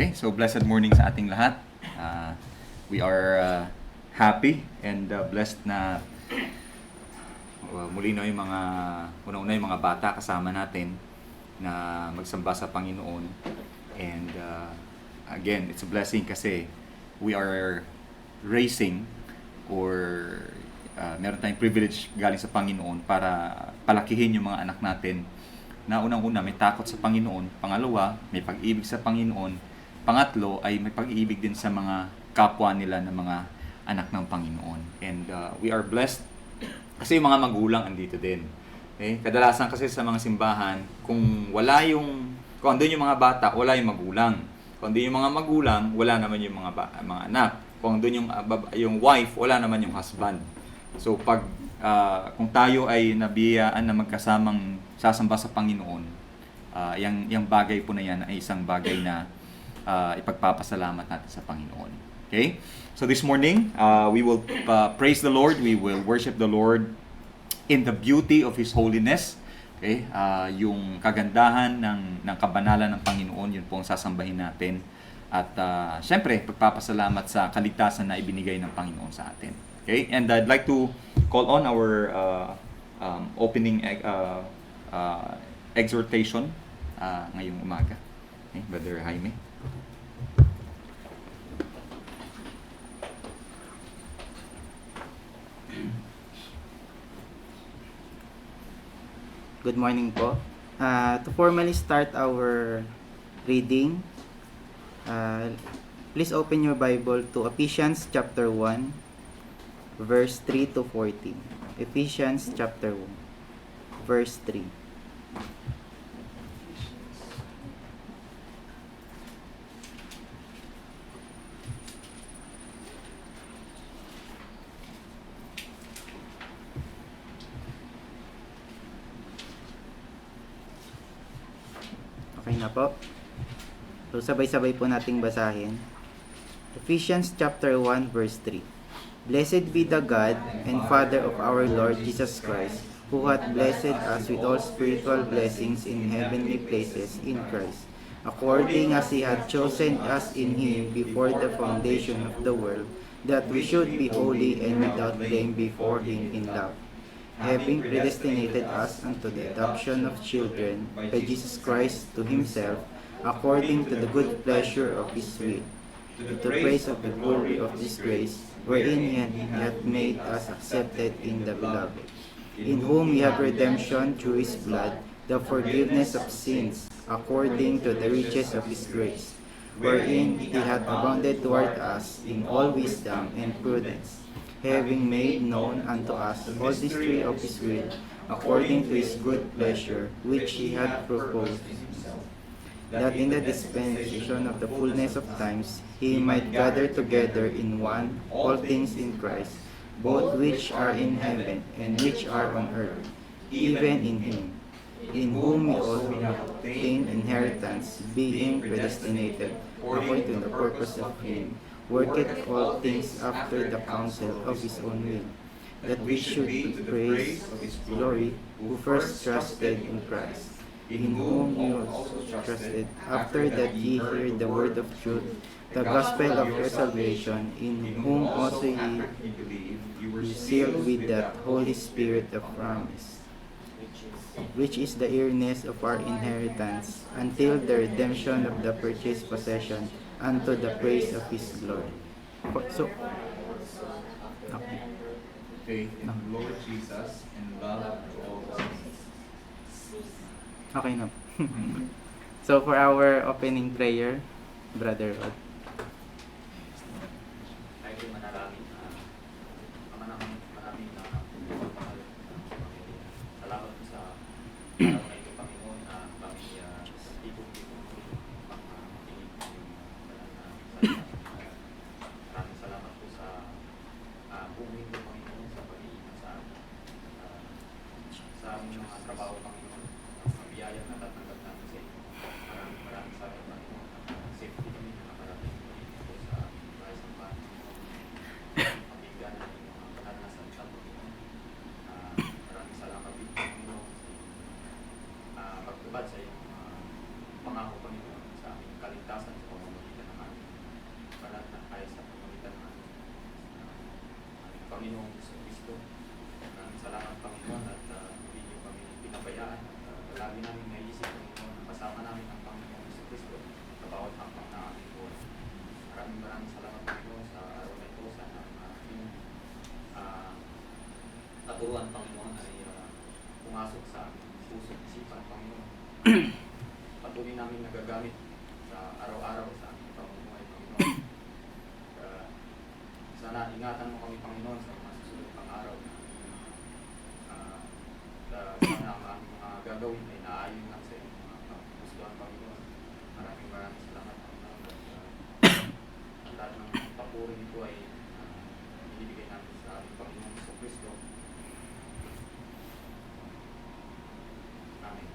Okay, so blessed morning sa ating lahat. We are happy and blessed na muli na yung mga una-una yung mga bata kasama natin na magsamba sa Panginoon. And again, it's a blessing kasi we are raising or meron tayong privilege galing sa Panginoon para palakihin yung mga anak natin na unang-una may takot sa Panginoon, pangalawa may pag-ibig sa Panginoon, pangatlo ay may pag-ibig din sa mga kapwa nila na mga anak ng Panginoon. And we are blessed kasi yung mga magulang andito din. Okay? Kadalasan kasi sa mga simbahan, kung andun yung mga bata, wala yung magulang. Kung andun yung mga magulang, wala naman yung mga anak. Kung andun yung wife, wala naman yung husband. So kung tayo ay nabiyaan na magkasamang sasamba sa Panginoon, yung bagay po na yan ay isang bagay na ipagpapasalamat natin sa Panginoon. Okay? So this morning, we will praise the Lord. We will worship the Lord in the beauty of His holiness. Okay? Yung kagandahan ng kabanalan ng Panginoon, yun po ang sasambahin natin. At syempre, pagpapasalamat sa kaligtasan na ibinigay ng Panginoon sa atin. Okay? And I'd like to call on our opening exhortation ngayong umaga. Okay? Brother Jaime. Good morning po. To formally start our reading, please open your Bible to Ephesians chapter 1, verse 3 to 14. Ephesians chapter 1, verse 3. Okay na po. So sabay-sabay po nating basahin. Ephesians chapter 1 verse 3. Blessed be the God and Father of our Lord Jesus Christ, who hath blessed us with all spiritual blessings in heavenly places in Christ, according as He hath chosen us in Him before the foundation of the world, that we should be holy and without blame before Him in love, having predestinated us unto the adoption of children by Jesus Christ to Himself, according to the good pleasure of His will, to the praise of the glory of His grace, wherein He hath made us accepted in the Beloved, in whom we have redemption through His blood, the forgiveness of sins, according to the riches of His grace, wherein He hath abounded toward us in all wisdom and prudence, having made known unto us all the mystery of His will, according to His good pleasure, which He had proposed, that in the dispensation of the fullness of times He might gather together in one all things in Christ, both which are in heaven and which are on earth, even in Him, in whom we also obtain inheritance, being predestinated according to the purpose of Him, worketh all things after the counsel of His own will, that we should praise His glory, who first trusted in Christ, in whom ye also trusted, after that ye heard the word of truth, the gospel of your salvation, in whom also ye were sealed with that Holy Spirit of promise, which is the earnest of our inheritance, until the redemption of the purchased possession, unto the praise of His glory. So, okay. Faith in the Lord Jesus and love to all saints. Okay na. So, for our opening prayer, Brother Rod. Tayo din manalangin na maraming salamat po sa araw na ito, Panginoon, na kami tipong-tipong makinig yung salita. Maraming salamat po sa buong linggo, Panginoon, sa pag-iingat sa aming mga trabaho, Panginoon, ang biyayang natatanggap namin sa inyo. Maraming salamat, Panginoon, safety kami na nakarating dito sa bahay sa bahay. Pagbigan ng mga karanasan sa Panginoon. Maraming salamat din, Panginoon, sa pagtubad sa iyong pangako, Panginoon, sa aming kaligtasan sa pamamagitan Panginoong Kristo. Maraming salamat, Panginoon, at hindi niyo kami pinabayaan. At lagi namin naisip, Panginoon, na kasama namin ang Panginoong Kristo sa bawat hakbang na aming buhay. Maraming salamat, Panginoon, sa araw na ito. Sana ang ating katuruan, Panginoon, ay pumasok sa aming puso at isipan, Panginoon. Patuloy namin nagagamit sa araw-araw sa aming pamumuhay, Panginoon. Sana ingatan mo kami, Panginoon, sa mga susunod pang araw. Sana ang aming mga gagawin ay naayon lang sa iyong mga kagustuhan, Panginoon. Maraming salamat, Panginoon. At ang lahat ng papuri nito ay binibigay namin sa aming Panginoon sa Kristo. Amen.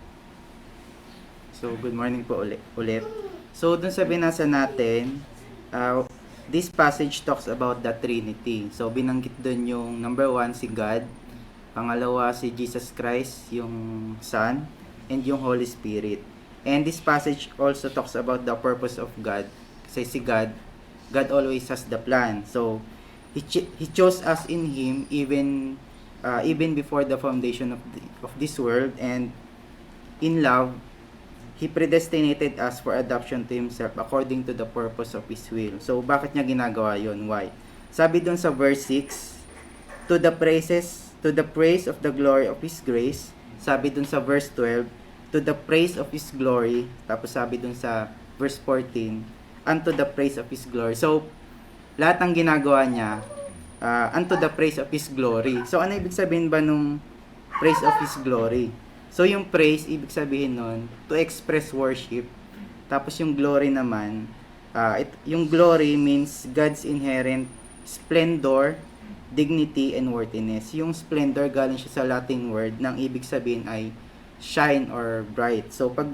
So, good morning po ulit. So, dun sa binasa natin, this passage talks about the Trinity. So, binanggit dun yung number 1, si God. Pangalawa, si Jesus Christ, yung Son. And yung Holy Spirit. And this passage also talks about the purpose of God. Kasi si God always has the plan. So, He chose us in Him even before the foundation of this world. And in love, He predestinated us for adoption to Himself according to the purpose of His will. So, bakit niya ginagawa yon? Why? Sabi dun sa verse 6, to the praise of the glory of His grace. Sabi dun sa verse 12, to the praise of His glory. Tapos sabi dun sa verse 14, unto the praise of His glory. So, lahat ng ginagawa niya, unto the praise of His glory. So, ano ibig sabihin ba nung praise of His glory? So, yung praise, ibig sabihin nun, to express worship. Tapos, yung glory naman, yung glory means God's inherent splendor, dignity, and worthiness. Yung splendor, galing siya sa Latin word, nang ibig sabihin ay shine or bright. So, pag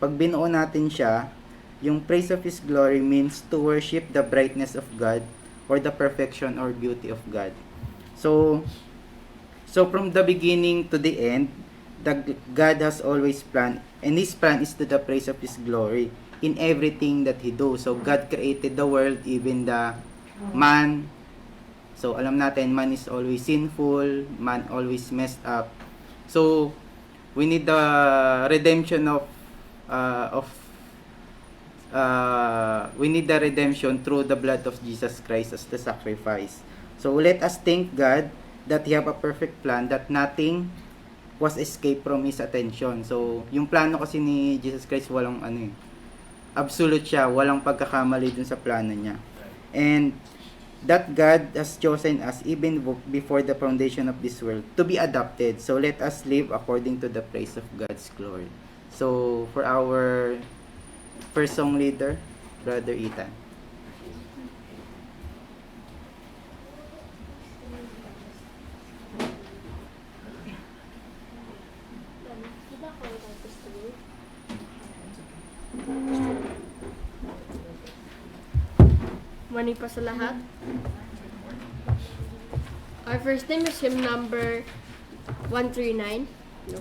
binuo natin siya, yung praise of His glory means to worship the brightness of God or the perfection or beauty of God. So from the beginning to the end, God has always planned, and His plan is to the praise of His glory in everything that He do. So God created the world, even the man. So alam natin, man is always sinful, man always messed up. So we need the redemption we need the redemption through the blood of Jesus Christ as the sacrifice. So let us thank God that He have a perfect plan, that nothing was escape from His attention. So, yung plano kasi ni Jesus Christ, walang absolute siya, walang pagkakamali dun sa plano niya. And that God has chosen us even before the foundation of this world to be adopted. So, let us live according to the praise of God's glory. So, for our first song leader, Brother Ethan. Morning pa sa lahat. Our first name is hymn number 139. No,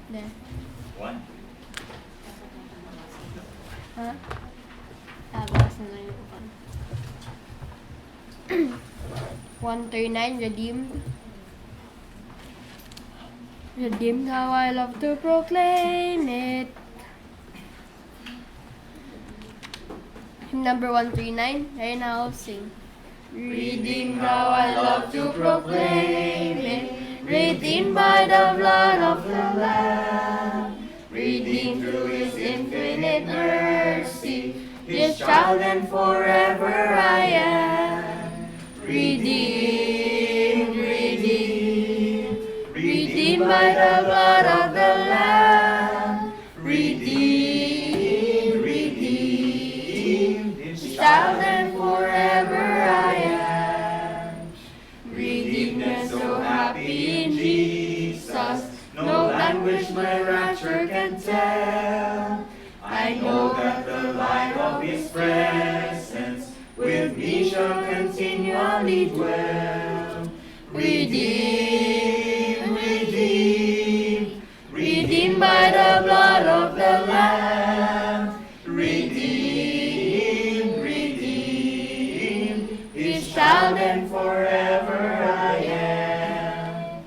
there. One. Ha? Bakas na lang yung upan. 139, redeemed. Redeemed, how I love to proclaim it. Hymn number 139, right now I'll sing. Redeemed, how I love to proclaim it. Redeemed by the blood of the Lamb. Redeemed through His infinite mercy. His child and forever I am. Redeemed, redeemed. Redeemed by the blood of the Lamb. Redeemed, redeemed. His child and forever I am. Redeemed and so happy in Jesus. No language my rapture can tell. I know that the light of His presence with me shall continually dwell. Redeemed, redeemed, redeemed by the blood of the Lamb. Redeemed redeemed, redeemed, His child and forever I am.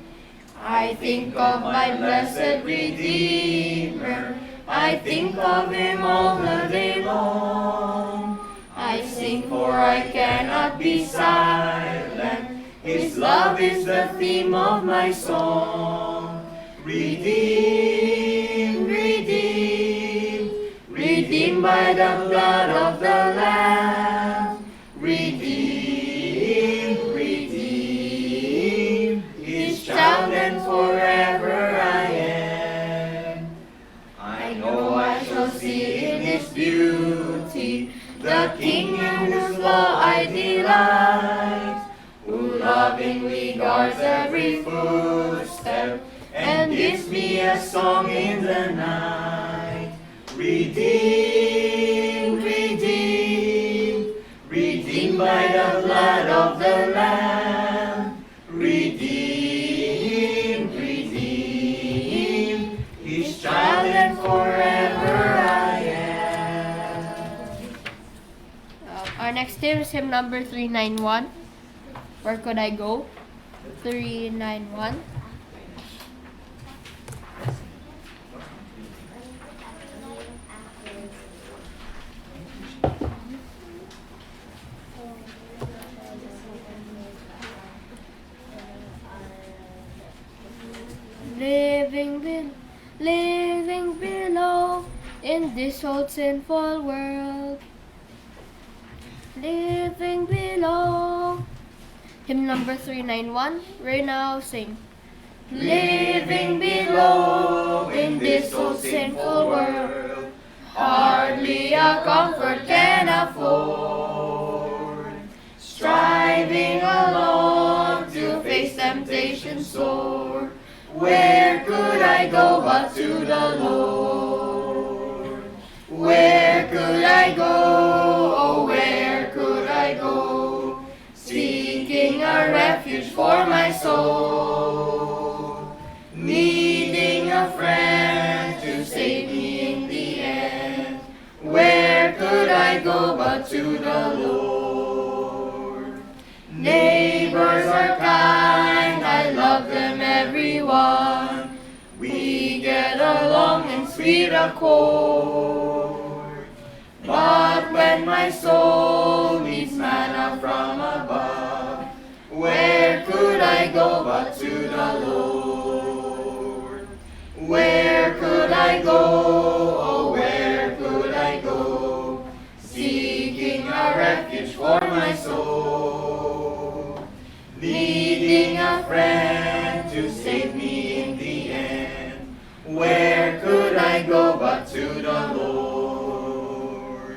I think of my blessed Redeemer, I think of Him all the day long. I sing for I cannot be silent, His love is the theme of my song. Redeemed, redeemed, redeemed by the blood of the Lamb. Redeemed, redeemed, His child and forever I am. I know I shall see in His beauty the King in whose law I delight, who lovingly guards every footstep and gives me a song in the night. Redeemed, redeemed, redeemed by the blood of the Lamb. Redeemed, redeemed, His child and forever I am. Our next hymn is hymn number 391. Where could I go? 391. Living below in this old sinful world. Living below. Hymn number 391. We now sing. Living below in this old sinful world, hardly a comfort can afford. Striving alone to face temptation sore, where could I go but to the Lord? Where could I go? Oh, where could I go? Seeking a refuge for my soul, needing a friend to save me in the end. Where could I go but to the Lord? Neighbors are kind, I love them everyone. We get along in sweet accord. But when my soul needs manna from above, where could I go but to the Lord? Where could I go? Oh, where could I go? Seeking a refuge for my soul, needing a friend to save me in the end. Where could I go but to the Lord?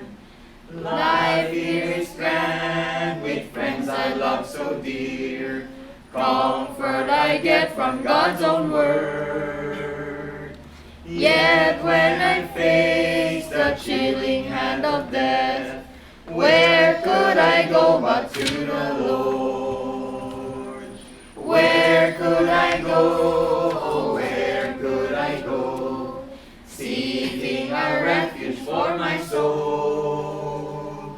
Life here is grand with friends I love so dear. Comfort I get from God's own word. Yet when I face the chilling hand of death, where could I go but to the Lord? Where could I go? Oh, where could I go? Seeking a refuge for my soul,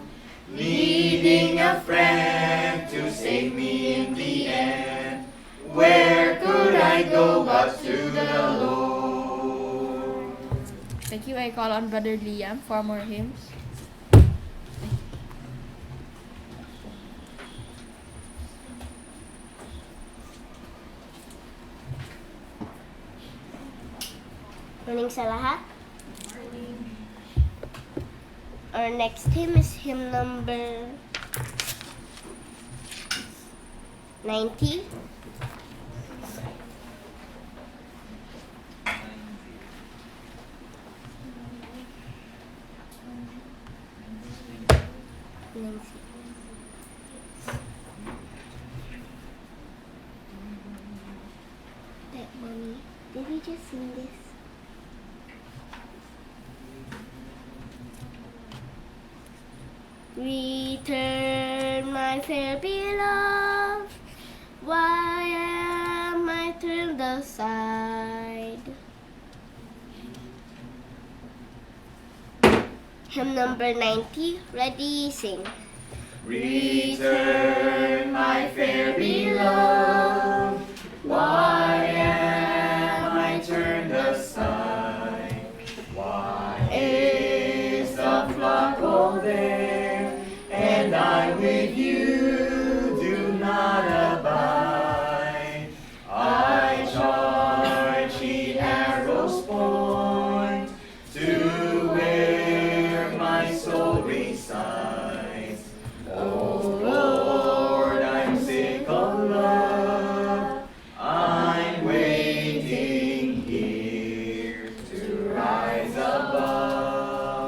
needing a friend to save me in the end. Where could I go but to the Lord? Thank you. I call on Brother Liam for more hymns. Morning sa lahat. Our next hymn is hymn number 90. Nancy. That mommy, did we just sing this? Return, my fair beloved, why am I turned aside? Hymn number 90. Ready, sing. Return, my fair beloved. Why am I turned aside? Why is the flock all there, and I with you do not abide? I charge the arrows point to where my soul resides. Oh Lord, I'm sick of love. I'm waiting here to rise above.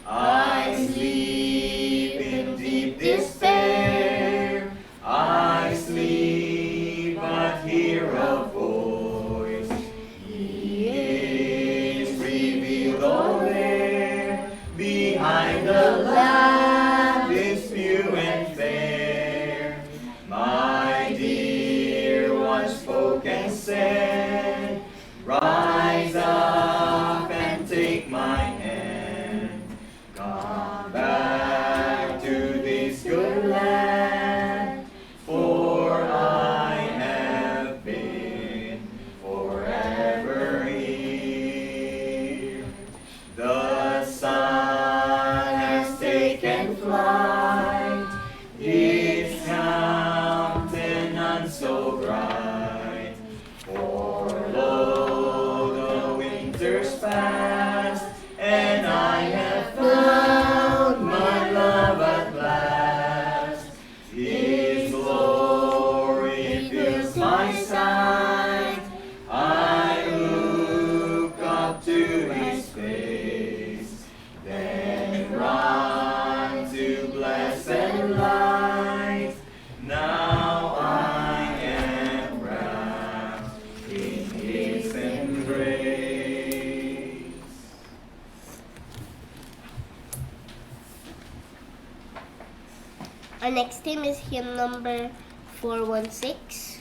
I sleep in deep despair. I sleep but hear a voice. He is revealed all there behind the lamp is few and fair. My dear one spoke and said, rise up and take my hand. Come back to this good land, for I have been forever here. The sun has taken flight, its countenance so bright. For lo, the winter's past, and I have found my love at last. His glory fills my sight. I look up to his face, then run to blessed light. Now I am wrapped in his embrace. Our next hymn is hymn number 416.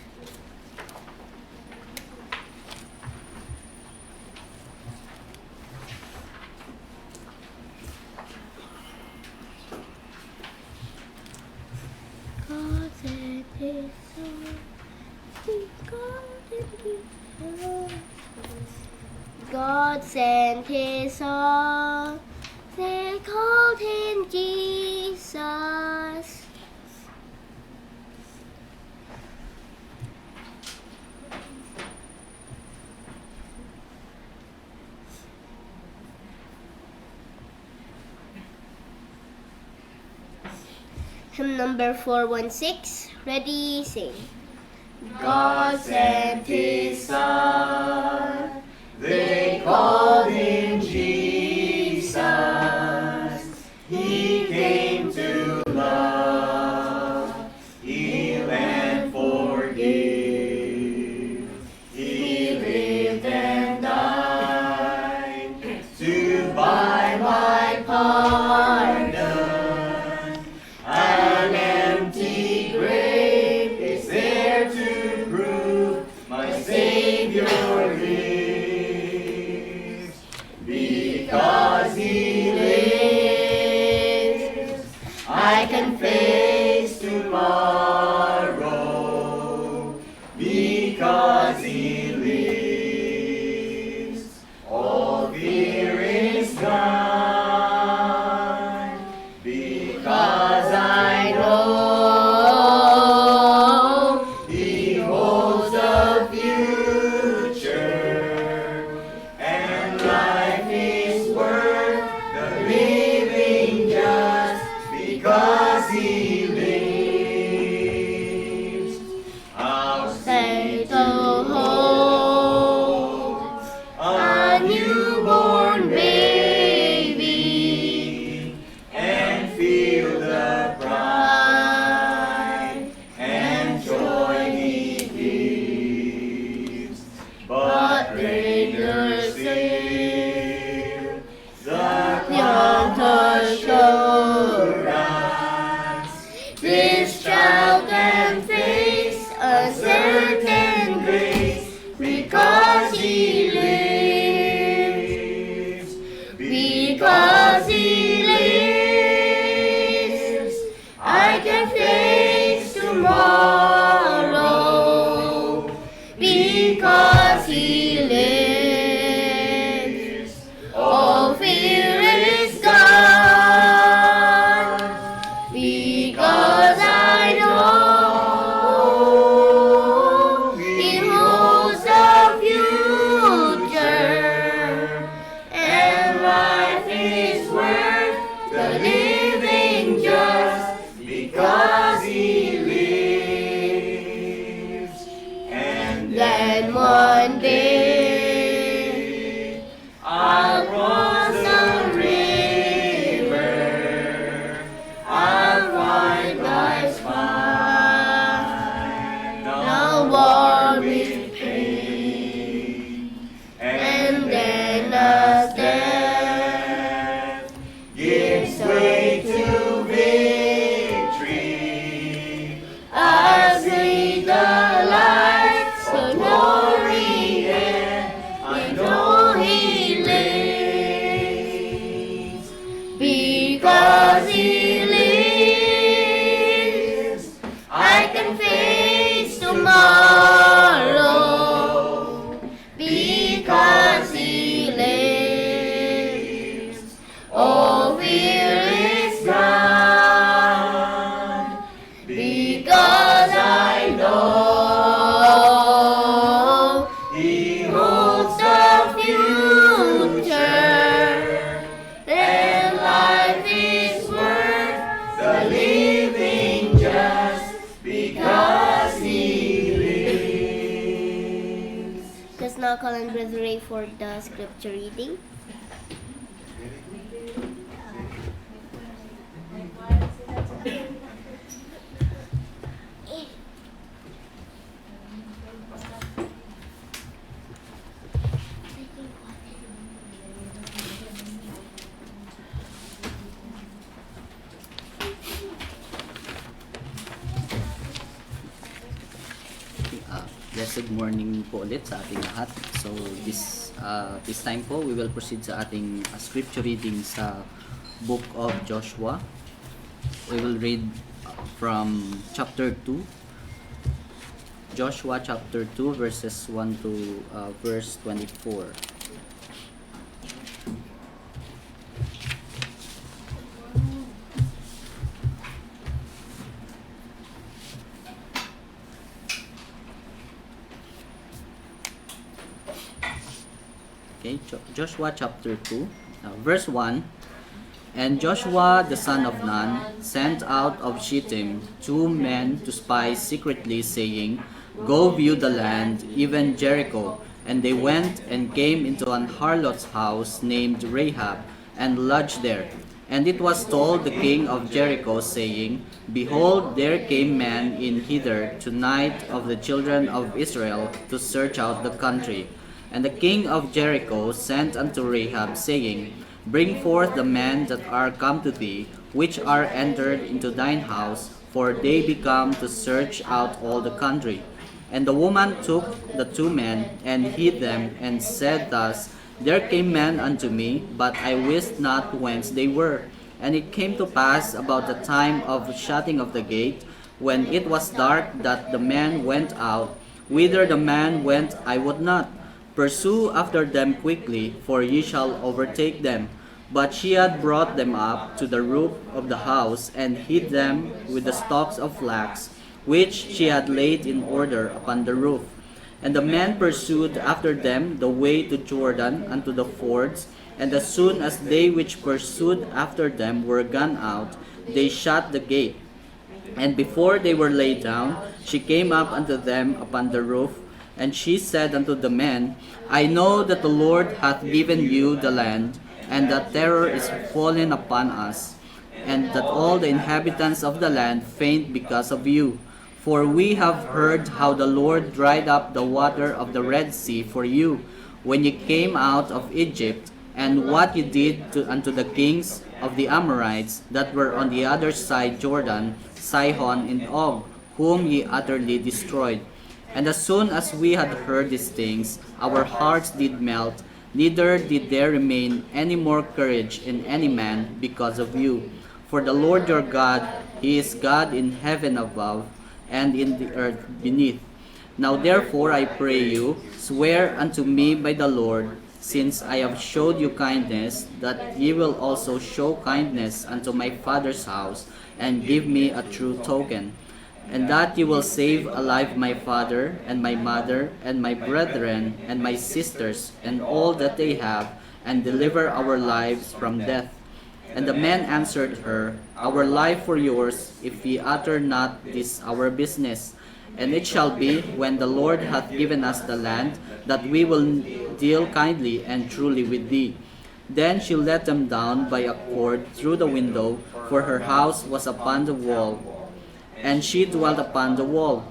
God sent his son, God sent his son, they called him Jesus. Hymn number 416. Ready, sing. God sent his son, they called him Jesus. He came to love, heal and forgive. He lived and died to buy my pardon. An empty grave is there to prove my Savior lives. Because he lives, I can face tomorrow. Because he lives, all fear is gone. Because I know he holds the future, and life is worth the living just because he his way to victory. As we the lights of glory, and I know he lives. Because he lives, I can face tomorrow. Because he lives, all fear is gone. Because I know he holds the future, and life is worth the living just because he lives. Let's now call on Brother Ray for the scripture reading. Blessed morning po ulit sa ating lahat. So this time po we will proceed sa ating scripture reading sa book of Joshua. We will read from chapter 2. Joshua chapter 2 verses 1 to verse 24. Okay, Joshua chapter 2, verse 1. And Joshua the son of Nun sent out of Shittim 2 men to spy secretly, saying, Go view the land, even Jericho. And they went and came into an harlot's house named Rahab, and lodged there. And it was told the king of Jericho, saying, Behold, there came men in hither tonight of the children of Israel to search out the country. And the king of Jericho sent unto Rahab, saying, Bring forth the men that are come to thee, which are entered into thine house, for they be come to search out all the country. And the woman took the 2 men, and hid them, and said thus, There came men unto me, but I wist not whence they were. And it came to pass about the time of shutting of the gate, when it was dark, that the men went out. Whither the man went I would not. Pursue after them quickly, for ye shall overtake them. But she had brought them up to the roof of the house, and hid them with the stalks of flax, which she had laid in order upon the roof. And the men pursued after them the way to Jordan unto the fords, and as soon as they which pursued after them were gone out, they shut the gate. And before they were laid down, she came up unto them upon the roof, and she said unto the men, I know that the Lord hath given you the land, and that terror is fallen upon us, and that all the inhabitants of the land faint because of you. For we have heard how the Lord dried up the water of the Red Sea for you, when ye came out of Egypt, and what ye did unto the kings of the Amorites that were on the other side Jordan, Sihon and Og, whom ye utterly destroyed. And as soon as we had heard these things, our hearts did melt, neither did there remain any more courage in any man because of you. For the Lord your God, He is God in heaven above, and in the earth beneath. Now therefore I pray you, swear unto me by the Lord, since I have showed you kindness, that ye will also show kindness unto my father's house, and give me a true token. And that you will save alive my father, and my mother, and my brethren, and my sisters, and all that they have, and deliver our lives from death. And the men answered her, Our life for yours, if ye utter not this our business. And it shall be, when the Lord hath given us the land, that we will deal kindly and truly with thee. Then she let them down by a cord through the window, for her house was upon the wall, and she dwelt upon the wall.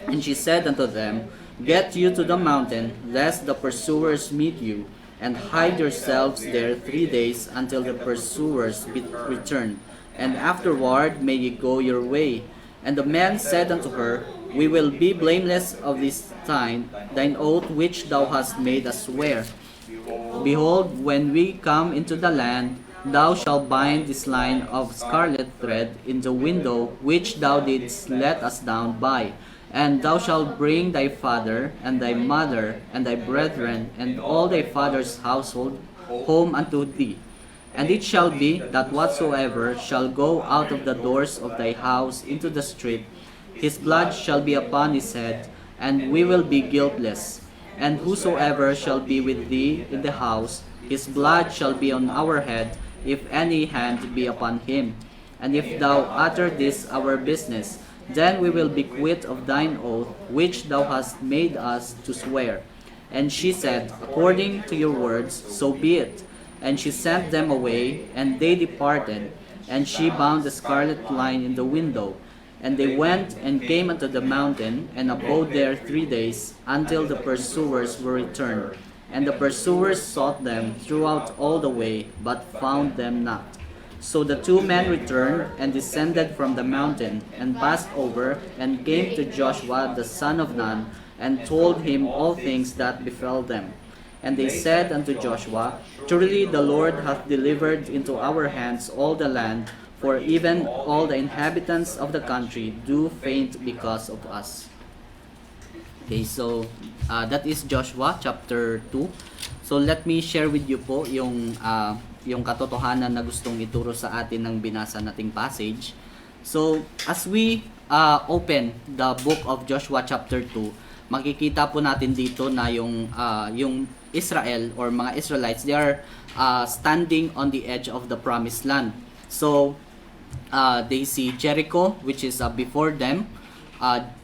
And she said unto them, Get you to the mountain, lest the pursuers meet you, and hide yourselves there 3 days until the pursuers return, and afterward may ye go your way. And the man said unto her, We will be blameless of this time, thine oath which thou hast made us swear. Behold, when we come into the land, thou shalt bind this line of scarlet thread in the window which thou didst let us down by. And thou shalt bring thy father, and thy mother, and thy brethren, and all thy father's household home unto thee. And it shall be that whatsoever shall go out of the doors of thy house into the street, his blood shall be upon his head, and we will be guiltless. And whosoever shall be with thee in the house, his blood shall be on our head, if any hand be upon him. And if thou utter this our business, then we will be quit of thine oath, which thou hast made us to swear. And she said, According to your words, so be it. And she sent them away, and they departed. And she bound the scarlet line in the window. And they went and came unto the mountain, and abode there 3 days, until the pursuers were returned. And the pursuers sought them throughout all the way, but found them not. So the 2 men returned, and descended from the mountain, and passed over, and came to Joshua the son of Nun, and told him all things that befell them. And they said unto Joshua, Truly the Lord hath delivered into our hands all the land, for even all the inhabitants of the country do faint because of us. Okay, so that is Joshua chapter 2. So let me share with you po yung katotohanan na gustong ituro sa atin ng binasa nating passage. So as we open the book of Joshua chapter 2, makikita po natin dito na yung Israel or mga Israelites, they are standing on the edge of the promised land. So they see Jericho, which is before them.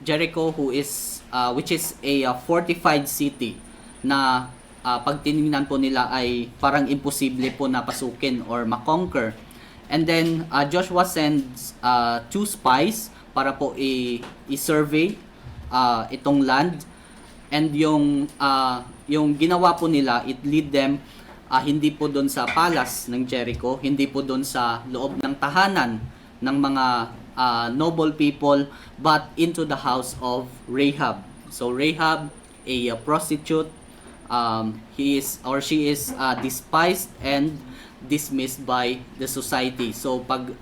Jericho, which is a fortified city na pag tinignan po nila ay parang imposible po na pasukin or makonquer. And then Joshua sends 2 spies para po i-survey itong land. And yung ginawa po nila, it lead them hindi po doon sa palace ng Jericho, hindi po doon sa loob ng tahanan ng mga noble people, but into the house of Rahab. So Rahab, a prostitute, she is despised and dismissed by the society. So pag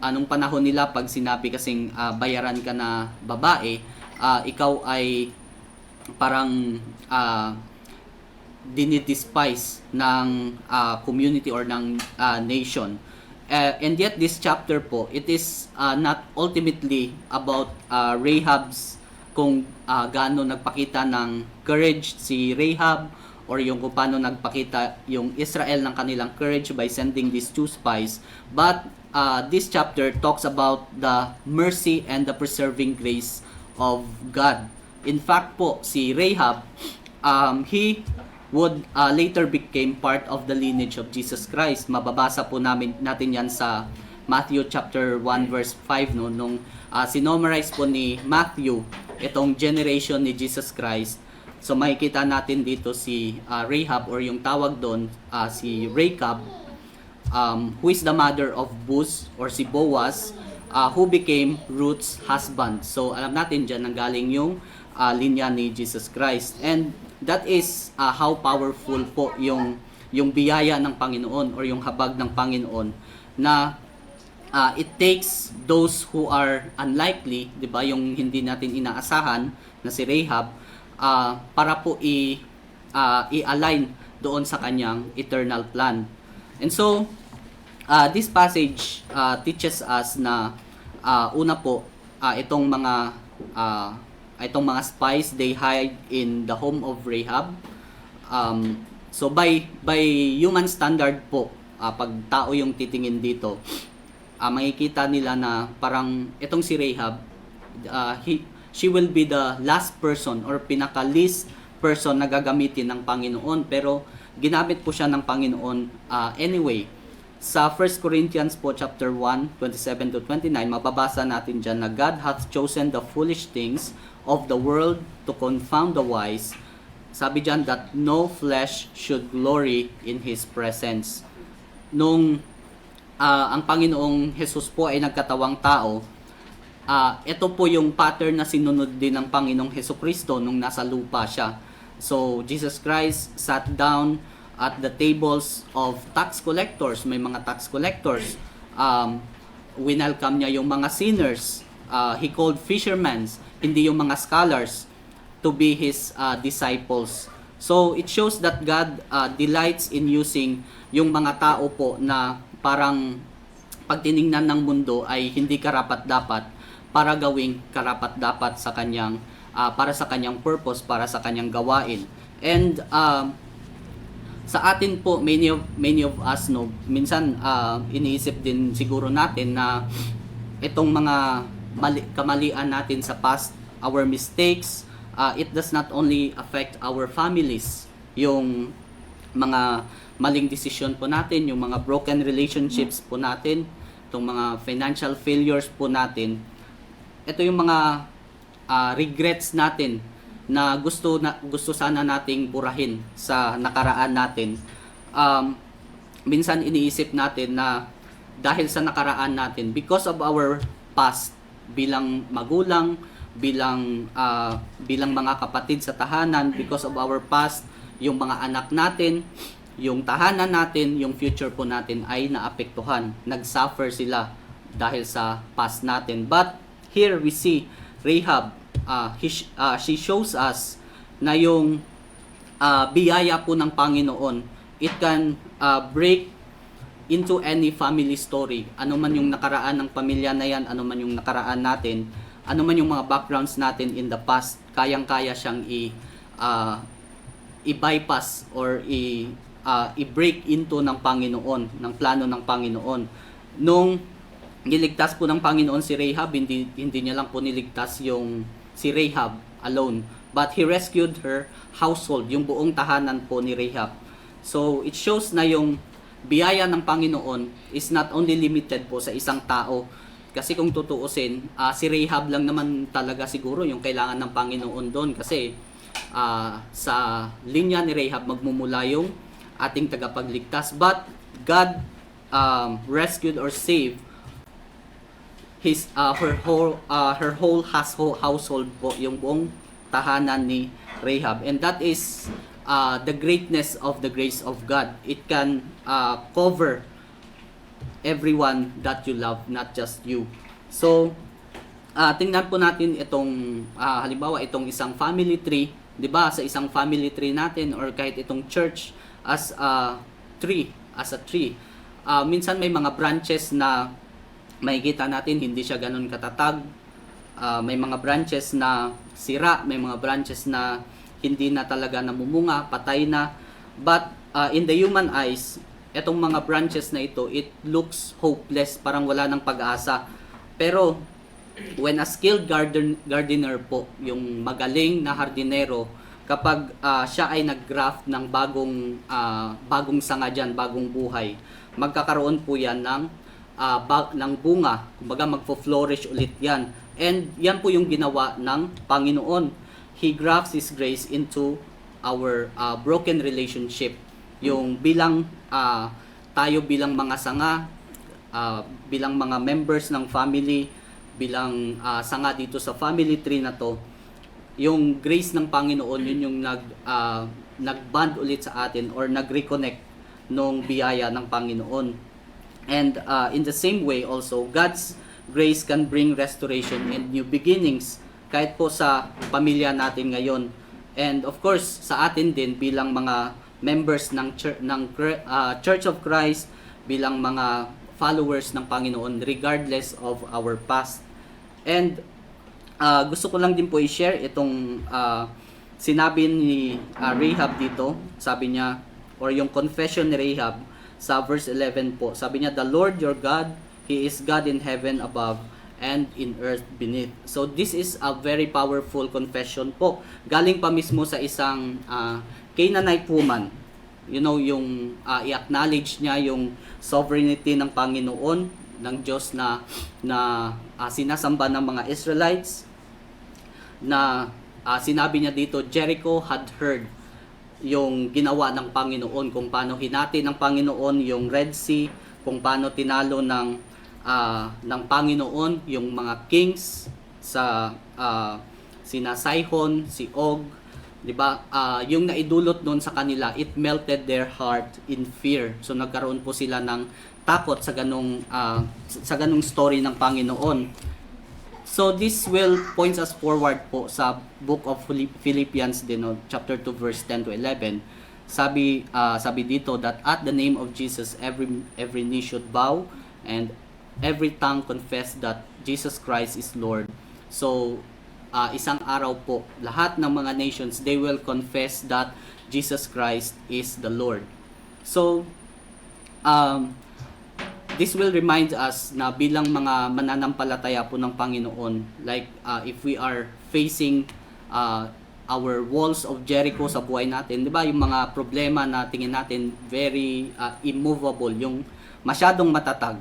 anong panahon nila, pag sinabi kasing bayaran ka na babae, ikaw ay parang dinidespise ng community or ng nation. And yet this chapter po, it is not ultimately about Rahab's kung gaano nagpakita ng courage si Rahab, or yung kung paano nagpakita yung Israel ng kanilang courage by sending these 2 spies. But this chapter talks about the mercy and the preserving grace of God. In fact po, si Rahab, he would later became part of the lineage of Jesus Christ. Mababasa po natin yan sa Matthew chapter 1 verse 5, no, nung sinomarize po ni Matthew itong generation ni Jesus Christ. So makikita natin dito si Rahab, or yung tawag doon si Rachab, who is the mother of Buz or si Boaz, who became Ruth's husband. So alam natin dyan nanggaling yung linya ni Jesus Christ. And that is how powerful po yung biyaya ng Panginoon or yung habag ng Panginoon, na it takes those who are unlikely, 'di ba, yung hindi natin inaasahan na si Rahab, para po i-align doon sa kanyang eternal plan. And so this passage teaches us na una po, itong mga spies, they hide in the home of Rahab. So by human standard po, pag tao yung titingin dito, makikita nila na parang itong si Rahab, she will be the last person or pinaka-least person na gagamitin ng Panginoon, pero ginamit po siya ng Panginoon anyway. Sa 1 Corinthians po chapter 1, 27 to 29, mababasa natin dyan na God hath chosen the foolish things of the world to confound the wise, sabi diyan that no flesh should glory in His presence. Nung ang Panginoong Jesus po ay nagkatawang tao, ito po yung pattern na sinunod din ng Panginoong Hesukristo nung nasa lupa siya. So, Jesus Christ sat down at the tables of tax collectors. May mga tax collectors. Winelcome niya yung mga sinners. He called fishermen, hindi yung mga scholars, to be His disciples. So, it shows that God delights in using yung mga tao po na parang pag tiningnan ng mundo ay hindi karapat-dapat para gawing karapat-dapat sa kanyang para sa kanyang purpose, para sa kanyang gawain. And sa atin po, many of us know, minsan iniisip din siguro natin na itong mga kamalian natin sa past, our mistakes, it does not only affect our families, yung mga maling desisyon po natin, yung mga broken relationships po natin, itong mga financial failures po natin. Ito yung mga regrets natin na gusto sana nating burahin sa nakaraan natin. Minsan iniisip natin na dahil sa nakaraan natin, because of our past bilang magulang, bilang mga kapatid sa tahanan, because of our past, yung mga anak natin, yung tahanan natin, yung future po natin ay naapektuhan. Nag-suffer sila dahil sa past natin. But here we see Rahab, she shows us na yung biyaya po ng Panginoon, it can break into any family story. Ano man yung nakaraan ng pamilya na yan, ano man yung nakaraan natin, ano man yung mga backgrounds natin in the past, kayang-kaya siyang i-bypass or i-break into ng Panginoon, ng plano ng Panginoon. Nung niligtas po ng Panginoon si Rahab, hindi niya lang po niligtas yung si Rahab alone, but He rescued her household, yung buong tahanan po ni Rahab. So it shows na yung biyaya ng Panginoon is not only limited po sa isang tao, kasi kung tutuusin, si Rahab lang naman talaga siguro yung kailangan ng Panginoon doon, kasi sa linya ni Rahab magmumula yung ating tagapagligtas. But God rescued or saved her whole household po, yung buong tahanan ni Rahab. And that is the greatness of the grace of God. It can cover everyone that you love, not just you. So, tingnan po natin itong halimbawa itong isang family tree, 'di ba? Sa isang family tree natin or kahit itong church as a tree, minsan may mga branches na makikita natin hindi siya ganoon katatag. May mga branches na sira, may mga branches na hindi na talaga namumunga, patay na. But in the human eyes, etong mga branches na ito, it looks hopeless, parang wala ng pag-asa. Pero when a skilled gardener po, yung magaling na hardinero, kapag siya ay nag-graft ng bagong sanga dyan, bagong buhay, magkakaroon po yan ng bunga, kumbaga magfo-flourish ulit yan. And yan po yung ginawa ng Panginoon. He grafts His grace into our broken relationship. Yung bilang tayo bilang mga sanga, bilang mga members ng family, bilang sanga dito sa family tree na to, yung grace ng Panginoon, yun yung nag-bond ulit sa atin or nag-reconnect nung biyaya ng Panginoon. And in the same way also, God's grace can bring restoration and new beginnings kahit po sa pamilya natin ngayon. And of course, sa atin din bilang mga members ng Church of Christ, bilang mga followers ng Panginoon regardless of our past. And gusto ko lang din po i-share itong sinabi ni Rahab dito. Sabi niya, or yung confession ni Rahab sa verse 11 po. Sabi niya, "The Lord your God, He is God in heaven above and in earth beneath." So this is a very powerful confession po. Galing pa mismo sa isang Canaanite woman. You know, yung i-acknowledge niya yung sovereignty ng Panginoon, ng Diyos na sinasamba ng mga Israelites, na sinabi niya dito, Jericho had heard yung ginawa ng Panginoon, kung paano hinati ng Panginoon yung Red Sea, kung paano tinalo ng Panginoon yung mga kings sa sina Sihon, si Og, 'di ba? Yung naidulot doon sa kanila, it melted their heart in fear. So nagkaroon po sila ng takot sa ganung story ng Panginoon. So this will points us forward po sa book of Philippians din, no, chapter 2 verse 10 to 11. Sabi dito that at the name of Jesus every knee should bow and every tongue confess that Jesus Christ is Lord. So isang araw po lahat ng mga nations, they will confess that Jesus Christ is the Lord. So this will remind us na bilang mga mananampalataya po ng Panginoon, like if we are facing our walls of Jericho sa buhay natin, 'di ba? Yung mga problema na tingin natin very immovable, yung masyadong matatag.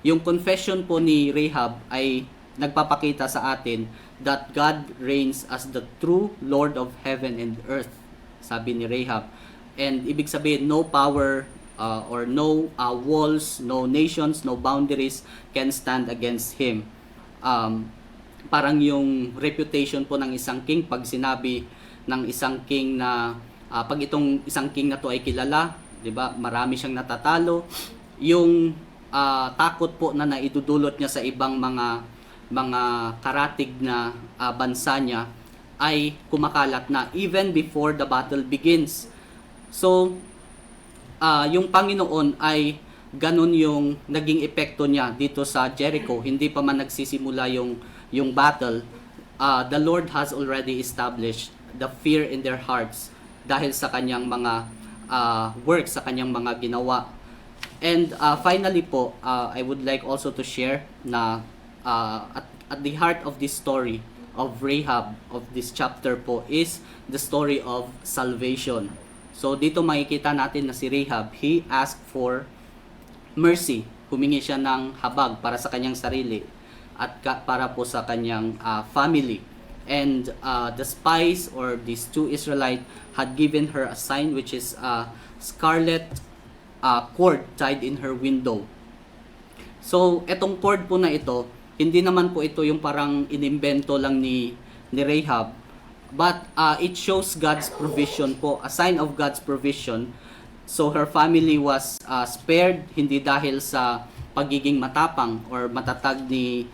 Yung confession po ni Rahab ay nagpapakita sa atin that God reigns as the true Lord of heaven and earth, sabi ni Rahab. And ibig sabihin, no power or no walls, no nations, no boundaries can stand against him. Parang yung reputation po ng isang king, pag sinabi ng isang king na pag itong isang king na to ay kilala, 'di ba? Marami siyang natatalo. Yung takot po na naidudulot niya sa ibang mga karatig na bansa niya ay kumakalat na even before the battle begins. So yung Panginoon ay ganun yung naging epekto niya dito sa Jericho. Hindi pa man nagsisimula yung battle, the Lord has already established the fear in their hearts dahil sa kanyang mga works, sa kanyang mga ginawa. And finally po, I would like also to share na at the heart of this story of Rahab, of this chapter po, is the story of salvation. So dito makikita natin na si Rahab, he asked for mercy. Humingi siya ng habag para sa kanyang sarili at para po sa kanyang family. And the spies or these two Israelites had given her a sign, which is a scarlet cord tied in her window. So etong cord po na ito, hindi naman po ito yung parang inimbento lang ni Rahab, but it shows God's provision po, a sign of God's provision. So her family was spared, hindi dahil sa pagiging matapang or matatag ni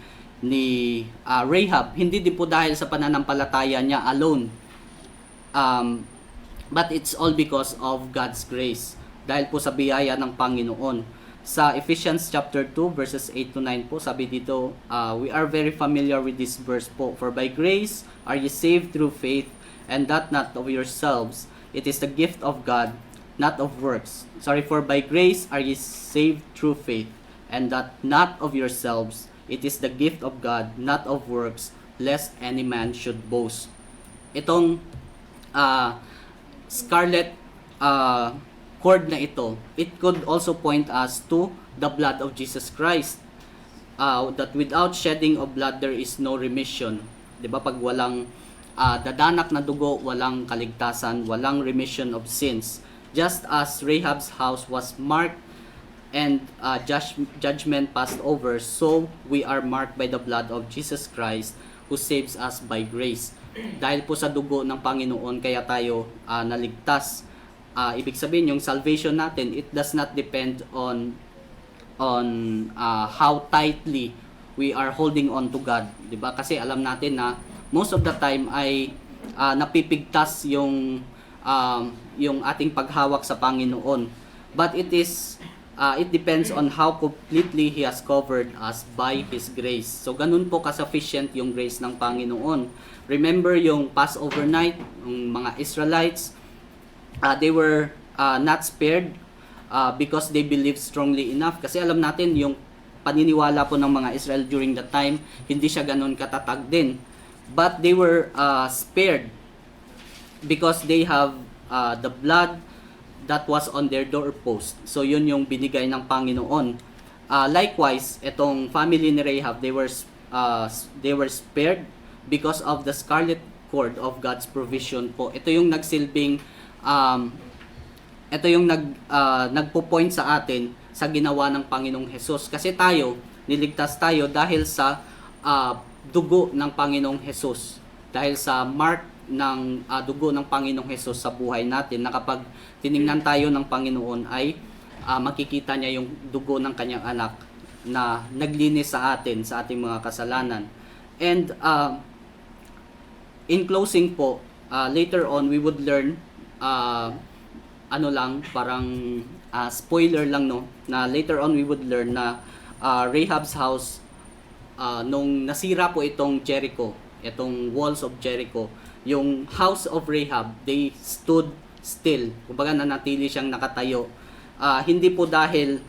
Rahab, hindi din po dahil sa pananampalataya niya alone, but it's all because of God's grace, dahil po sa biyaya ng Panginoon. Sa Ephesians chapter 2 verses 8 to 9 po, sabi dito, we are very familiar with this verse po. For by grace are ye saved through faith, and that not of yourselves. It is the gift of God, not of works. For by grace are ye saved through faith, and that not of yourselves. It is the gift of God, not of works, lest any man should boast. Itong scarlet cord na ito, it could also point us to the blood of Jesus Christ. That without shedding of blood, there is no remission. 'Di ba? Pag walang dadanak na dugo, walang kaligtasan, walang remission of sins. Just as Rahab's house was marked and judgment passed over, so we are marked by the blood of Jesus Christ who saves us by grace. Dahil po sa dugo ng Panginoon, kaya tayo naligtas. Ibig sabihin, yung salvation natin, it does not depend on how tightly we are holding on to God, 'di ba? Kasi alam natin na most of the time ay napipigtas yung ating paghawak sa Panginoon. But it depends on how completely He has covered us by His grace. So ganun po ka-sufficient yung grace ng Panginoon. Remember yung Passover night, yung mga Israelites, they were not spared because they believed strongly enough. Kasi alam natin yung paniniwala po ng mga Israel during that time, hindi siya ganun katatag din. But they were spared because they have the blood that was on their doorpost. So yun yung binigay ng Panginoon. Likewise, itong family ni Rahab, they were spared because of the scarlet cord of God's provision po. Ito yung nagsilbing ito yung nagpo-point sa atin sa ginawa ng Panginoong Hesus. Kasi niligtas tayo dahil sa dugo ng Panginoong Hesus. Dahil sa mark ng dugo ng Panginoong Hesus sa buhay natin, na kapag tiningnan tayo ng Panginoon ay makikita niya yung dugo ng kanyang anak na naglinis sa atin, sa ating mga kasalanan. And in closing po, later on we would learn parang spoiler lang, no, na later on we would learn na Rahab's house, nung nasira po itong Jericho, itong walls of Jericho, yung house of Rahab, they stood still. Kumbaga nanatili siyang nakatayo. Hindi po dahil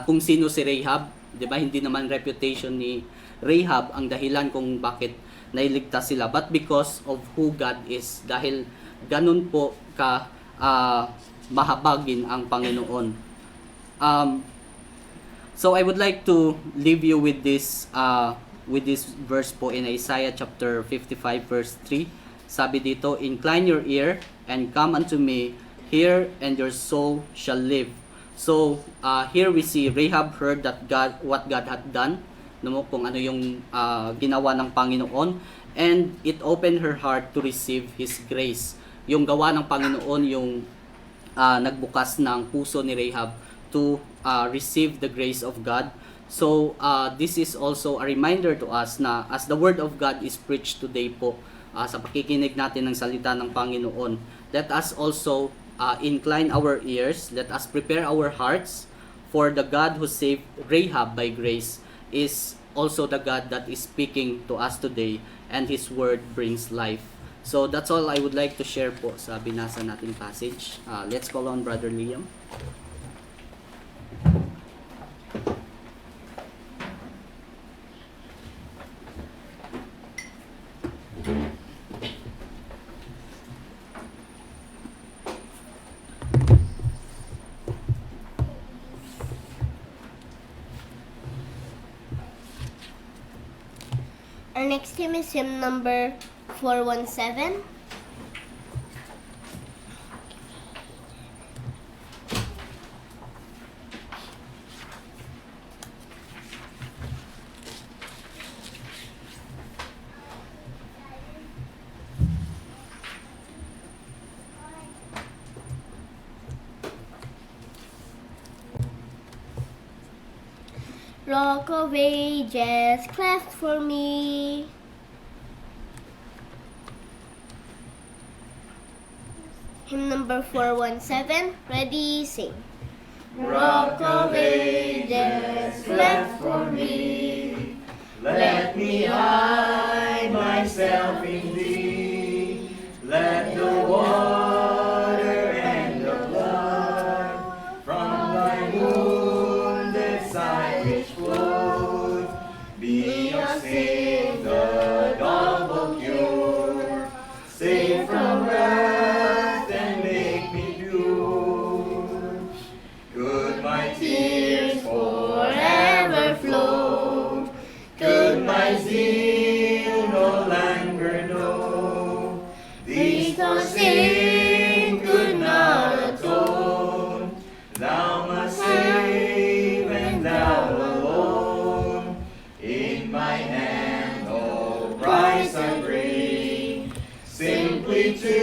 kung sino si Rahab, 'di ba? Hindi naman reputation ni Rahab ang dahilan kung bakit nailigtas sila, but because of who God is. Dahil ganun po ka mahabagin ang Panginoon. So I would like to leave you with this verse po in Isaiah chapter 55 verse 3. Sabi dito, "Incline your ear and come unto me, hear and your soul shall live." So here we see Rahab heard that what God had done, kung ano yung ginawa ng Panginoon, and it opened her heart to receive His grace. Yung gawa ng Panginoon yung nagbukas ng puso ni Rahab to receive the grace of God. So this is also a reminder to us na as the word of God is preached today po, sa pakikinig natin ng salita ng Panginoon, let us also incline our ears, let us prepare our hearts, for the God who saved Rahab by grace is also the God that is speaking to us today, and His word brings life. So that's all I would like to share po sa binasa nating passage. Let's call on Brother Liam. Our next hymn is hymn number 417. Rock of Ages, cleft for me. Hymn number 417, ready, sing. Rock of Ages, cleft for me. Let me hide myself in thee. Let the water and the blood from thy wounded side which flowed be a save the double cure. Save from wrath and make me pure. Could my tears forever flow? Could my zeal no longer know? Because sin could not atone. Thou must save, and thou alone. In my hand all price I bring. Simply to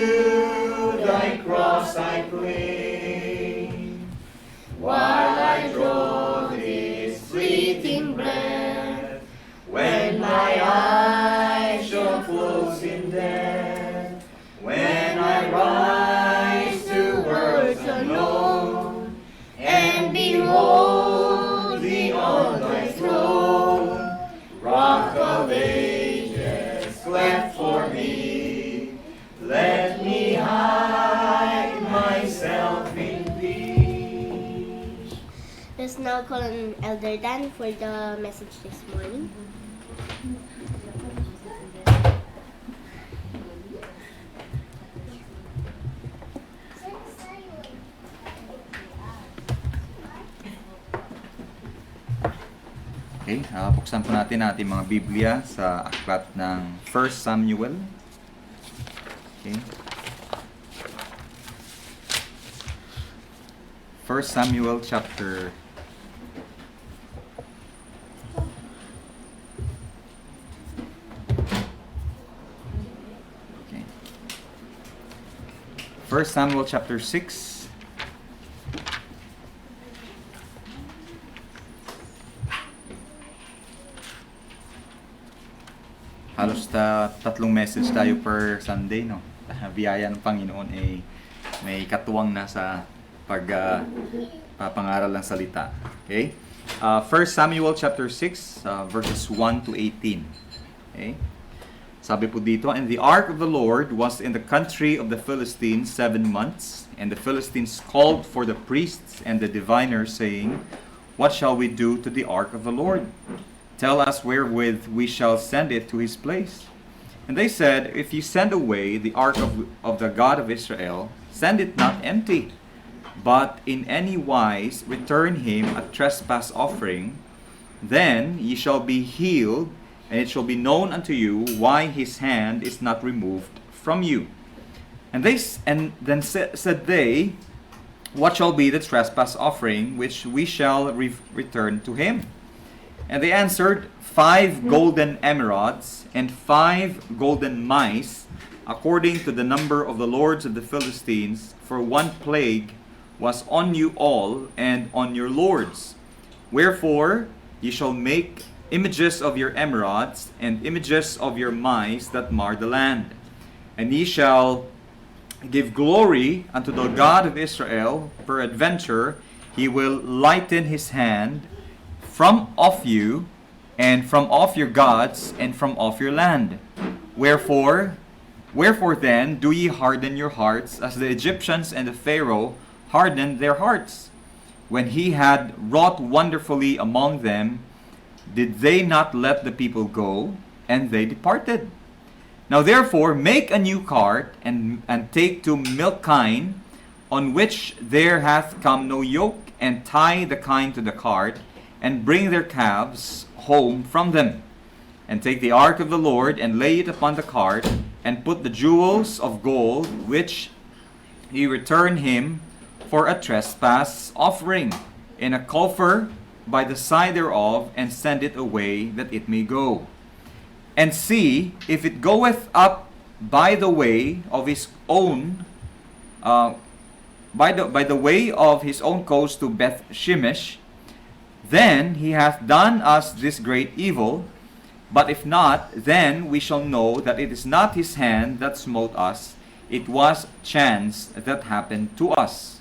thy cross I cling. While I draw this fleeting breath, when my eyes shall close in death, when I rise to worlds unknown, and behold thee on thy throne, Rock of Ages, cleft for me, let me hide myself in thee. Let's now call on Elder Dan for the message this morning. Okay, buksan po natin ating mga Biblia sa aklat ng 1 Samuel. Okay. 1 Samuel chapter okay. 1 Samuel chapter 6. Halos tatlong message tayo per Sunday, no? Biyaya ng Panginoon ay may katuwang na sa papangaral ng salita. Okay? 1 Samuel chapter 6, verses 1 to 18. Okay? Sabi po dito, "And the ark of the Lord was in the country of the Philistines 7 months, and the Philistines called for the priests and the diviners, saying, What shall we do to the ark of the Lord? Tell us wherewith we shall send it to his place. And they said, If you send away the ark of the God of Israel, send it not empty, but in any wise return him a trespass offering. Then ye shall be healed, and it shall be known unto you why his hand is not removed from you. And then said they, What shall be the trespass offering which we shall return to him? And they answered, 5 golden emerods and 5 golden mice, according to the number of the lords of the Philistines, for one plague was on you all and on your lords. Wherefore ye shall make images of your emerods and images of your mice that mar the land. And ye shall give glory unto the God of Israel, peradventure he will lighten his hand from off you, and from off your gods, and from off your land. Wherefore then do ye harden your hearts, as the Egyptians and the Pharaoh hardened their hearts? When he had wrought wonderfully among them, did they not let the people go? And they departed. Now therefore make a new cart, and take to milk kine, on which there hath come no yoke, and tie the kine to the cart, and bring their calves home from them. And take the ark of the Lord, and lay it upon the cart, and put the jewels of gold, which ye return him for a trespass offering, in a coffer by the side thereof, and send it away, that it may go. And see, if it goeth up by the way of his own, by the way of his own coast to Beth Shemesh, then he hath done us this great evil. But if not, then we shall know that it is not his hand that smote us, it was chance that happened to us.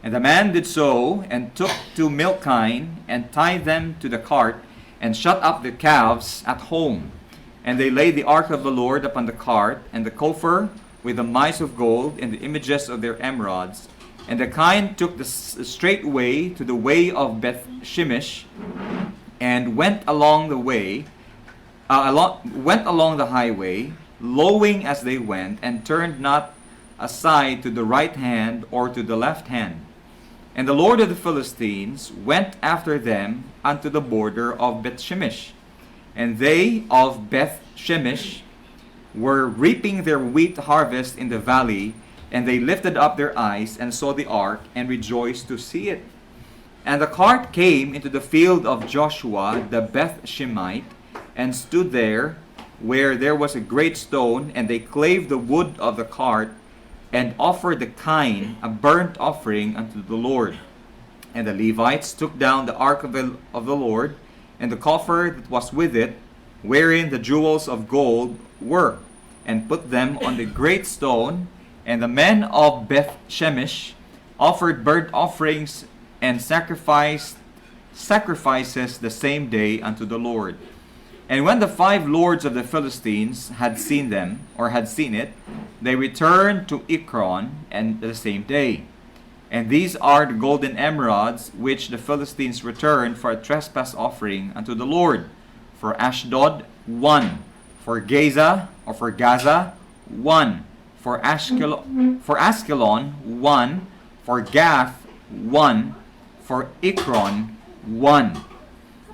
And the man did so, and took 2 milk kine, and tied them to the cart, and shut up the calves at home. And they laid the ark of the Lord upon the cart, and the coffer with the mice of gold, and the images of their emerods. And the kine took the straight way to the way of Beth Shemesh, and went along the highway, lowing as they went, and turned not aside to the right hand or to the left hand. And the Lord of the Philistines went after them unto the border of Beth Shemesh. And they of Beth Shemesh were reaping their wheat harvest in the valley, and they lifted up their eyes and saw the ark, and rejoiced to see it. And the cart came into the field of Joshua the Beth Shemite, and stood there, where there was a great stone, and they clave the wood of the cart, and offered the kine a burnt offering unto the Lord. And the Levites took down the ark of the Lord, and the coffer that was with it, wherein the jewels of gold were, and put them on the great stone. And the men of Beth Shemesh offered burnt offerings and sacrifices the same day unto the Lord. And when the 5 lords of the Philistines had seen it, they returned to Ekron and the same day. And these are the golden emerods which the Philistines returned for a trespass offering unto the Lord. For Ashdod 1, for Gaza 1, for Askelon 1, for Gath 1, for Ekron 1.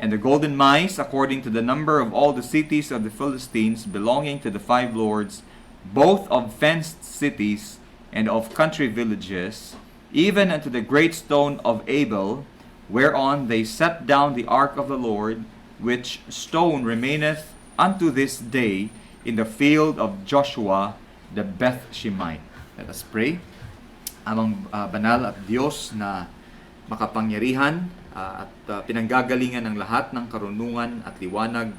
And the golden mice, according to the number of all the cities of the Philistines belonging to the 5 lords, both of fenced cities and of country villages, even unto the great stone of Abel, whereon they set down the ark of the Lord, which stone remaineth unto this day in the field of Joshua the Bethshemite. Let us pray. Amang banal at Diyos na makapangyarihan at pinanggagalingan ng lahat ng karunungan at liwanag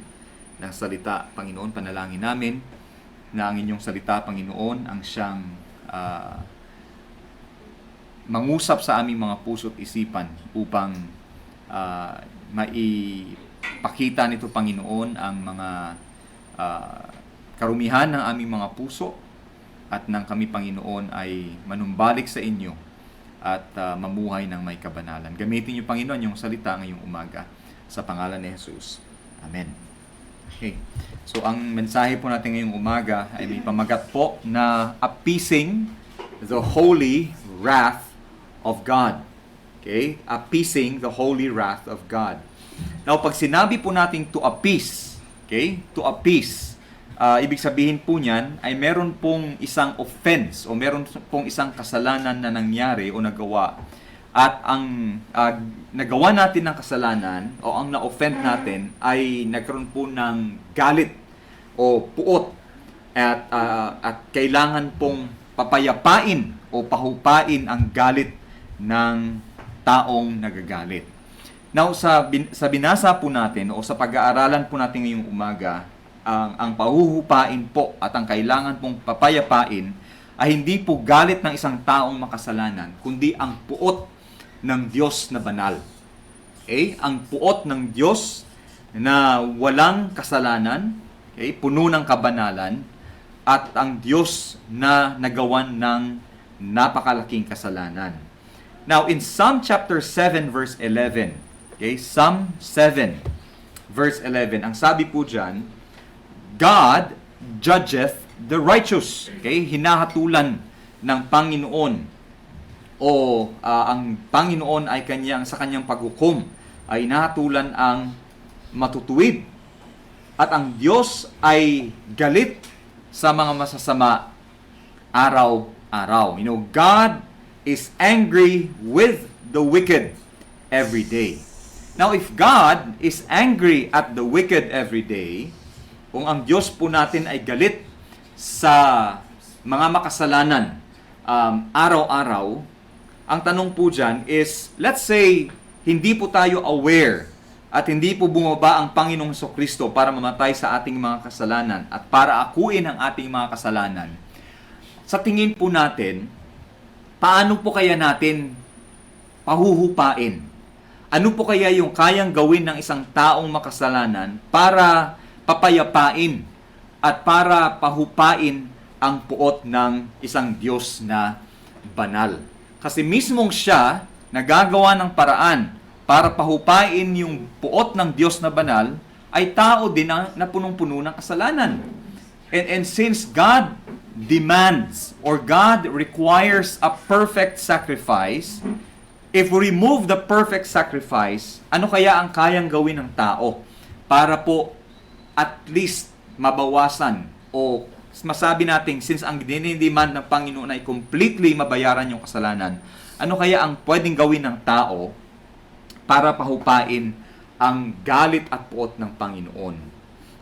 ng salita, Panginoon, panalangin namin na ang inyong salita, Panginoon, ang siyang mangusap sa aming mga puso't isipan upang maipakita nito, Panginoon, ang mga karumihan ng aming mga puso at nang kami, Panginoon, ay manumbalik sa inyo at mamuhay ng may kabanalan. Gamitin niyo, Panginoon, yung salita ngayong umaga sa pangalan ni Jesus. Amen. Okay. So, ang mensahe po natin ngayong umaga ay may pamagat po na appeasing the holy wrath of God. Okay? Appeasing the holy wrath of God. Now, pag sinabi po natin to appease, okay? To appease, ibig sabihin po niyan ay meron pong isang offense o meron pong isang kasalanan na nangyari o nagawa. At ang nagawa natin ng kasalanan o ang na-offend natin ay nagkaroon po ng galit o puot at kailangan pong papayapain o pahupain ang galit ng taong nagagalit. Now, sa binasa po natin o sa pag-aaralan po natin ngayong umaga, ang pahuhupain po at ang kailangan pong papayapain ay hindi po galit ng isang taong makasalanan, kundi ang puot ng Diyos na banal. Okay? Ang puot ng Diyos na walang kasalanan, okay? Puno ng kabanalan, at ang Diyos na nagawan ng napakalaking kasalanan. Now, in Psalm chapter 7 verse 11, okay? Psalm 7 verse 11, ang sabi po dyan, God judgeth the righteous. Okay? Hinahatulan ng Panginoon o ang Panginoon ay sa kanyang paghukom ay hinahatulan ang matutuwid. At ang Diyos ay galit sa mga masasama araw-araw. You know, God is angry with the wicked every day. Now, if God is angry at the wicked every day, kung ang Diyos po natin ay galit sa mga makasalanan araw-araw, ang tanong po dyan is, let's say, hindi po tayo aware at hindi po bumaba ang Panginoong Jesucristo para mamatay sa ating mga kasalanan at para akuin ang ating mga kasalanan. Sa tingin po natin, paano po kaya natin pahuhupain? Ano po kaya yung kayang gawin ng isang taong makasalanan para papayapain at para pahupain ang puot ng isang Diyos na banal? Kasi mismong siya nagagawa ng paraan para pahupain yung puot ng Diyos na banal ay tao din na punong-puno ng kasalanan. And since God demands or God requires a perfect sacrifice, if we remove the perfect sacrifice, ano kaya ang kayang gawin ng tao para po at least mabawasan o masabi natin, since ang dinidemand ng Panginoon ay completely mabayaran yung kasalanan, ano kaya ang pwedeng gawin ng tao para pahupain ang galit at puot ng Panginoon?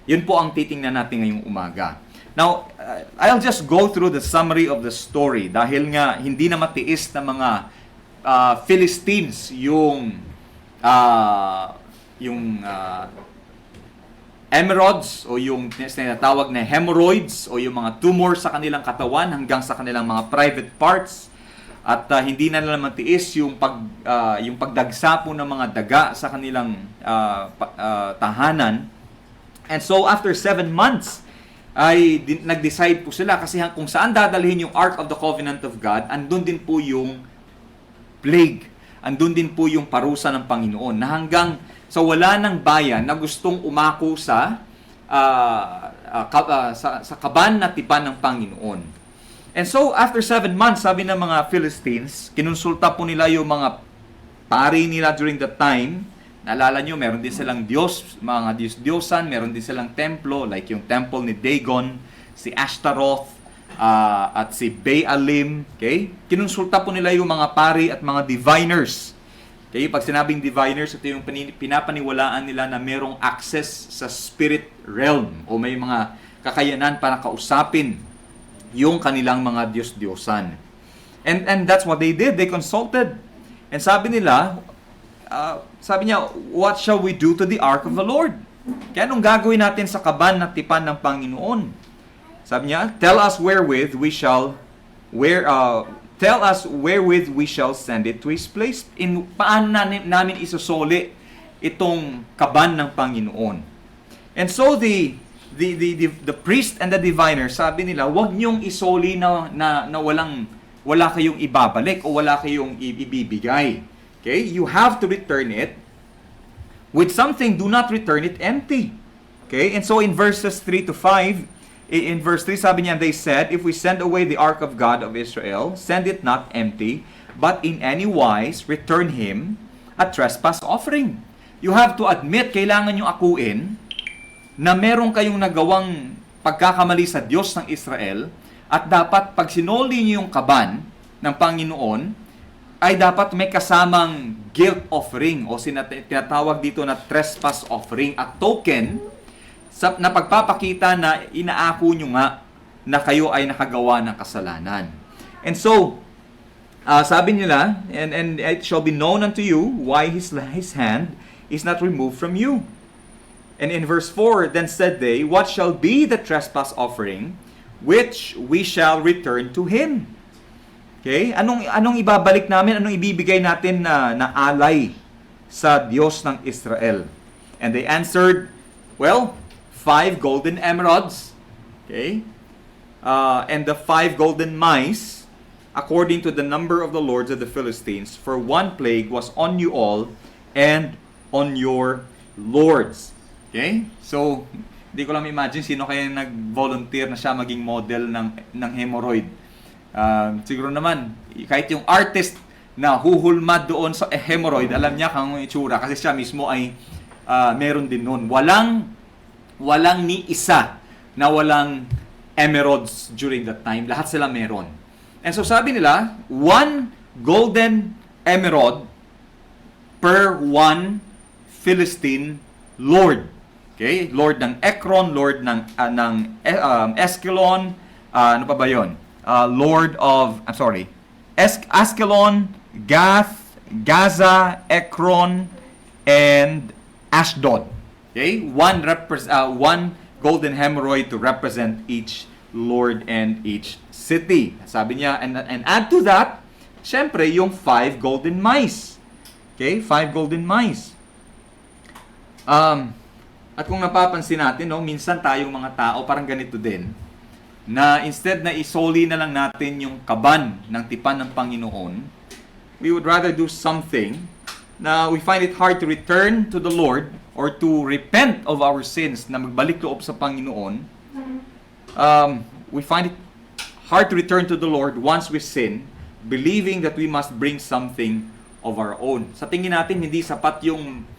Yun po ang titingnan natin ngayong umaga. Now, I'll just go through the summary of the story dahil nga hindi na matiis na mga Philistines yung emerods o yung tinatawag na hemorrhoids o yung mga tumor sa kanilang katawan hanggang sa kanilang mga private parts, at hindi na nila matiis yung pagdagsa po ng mga daga sa kanilang tahanan. And so after 7 months ay nag-decide po sila kasi kung saan dadalhin yung Ark of the Covenant of God, andun din po yung plague, andun din po yung parusa ng Panginoon na hanggang so wala ng bayan na gustong umako sa kaban na tipan ng Panginoon. And so after 7 months, sabi ng mga Philistines, kinonsulta po nila yung mga pari nila during that time. Naalala nyo, meron din silang Diyos, mga Diyos-Diyosan, meron din silang templo, like yung temple ni Dagon, si Ashtaroth, at si Baalim. Okay? Kinonsulta po nila yung mga pari at mga diviners. Okay? Pag sinabing diviners, ito yung pinapaniwalaan nila na merong access sa spirit realm o may mga kakayanan para kausapin yung kanilang mga Diyos-Diyosan. And that's what they did. They consulted. And sabi niya, what shall we do to the ark of the Lord? Kaya anong gagawin natin sa kaban na tipan ng Panginoon? Sabi niya, tell us wherewith we shall send it to his place. Paano namin isosoli itong kaban ng Panginoon? And so the priest and the diviner, sabi nila, wag niyong isoli na wala kayong ibabalik o wala kayong ibibigay. Okay? You have to return it with something. Do not return it empty. Okay? And so in verses 3 to 5, in verse 3, sabi niya, they said, if we send away the ark of God of Israel, send it not empty, but in any wise return him a trespass offering. You have to admit, kailangan nyo akuin na meron kayong nagawang pagkakamali sa Diyos ng Israel, at dapat pag sinoli niyo yung kaban ng Panginoon, ay dapat may kasamang guilt offering o tinatawag dito na trespass offering, at token na pagpapakita na inaako nyo nga na kayo ay nakagawa ng kasalanan. And so, sabi nila, and it shall be known unto you why his hand is not removed from you. And in verse 4, then said they, what shall be the trespass offering which we shall return to him? Okay? Anong ibabalik namin? Anong ibibigay natin na alay sa Diyos ng Israel? And they answered, well, 5 golden emerods, okay? And the 5 golden mice, according to the number of the lords of the Philistines, for one plague was on you all and on your lords. Okay? So, hindi ko lang imagine sino kaya nag-volunteer na siya maging model ng hemorrhoid. Siguro naman, kahit yung artist na huhulmad doon sa hemorrhoid, alam niya kung itsura kasi siya mismo ay meron din noon. Walang ni isa na walang emerods during that time. Lahat sila meron. And so sabi nila, 1 golden emerald per 1 Philistine lord. Okay? Lord ng Ekron, Lord ng Askelon, ano pa ba yun? Lord of, Askelon, Gath, Gaza, Ekron, and Ashdod. Okay? One golden hemorrhoid to represent each lord and each city. Sabi niya, and add to that, syempre, yung 5 golden mice. Okay? 5 golden mice. At kung napapansin natin, minsan tayong mga tao parang ganito din, na instead na isoli na lang natin yung kaban ng tipan ng Panginoon, we would rather do something na we find it hard to return to the Lord or to repent of our sins, na magbalik loob sa Panginoon. We find it hard to return to the Lord once we sin, believing that we must bring something of our own. Sa tingin natin, hindi sapat yung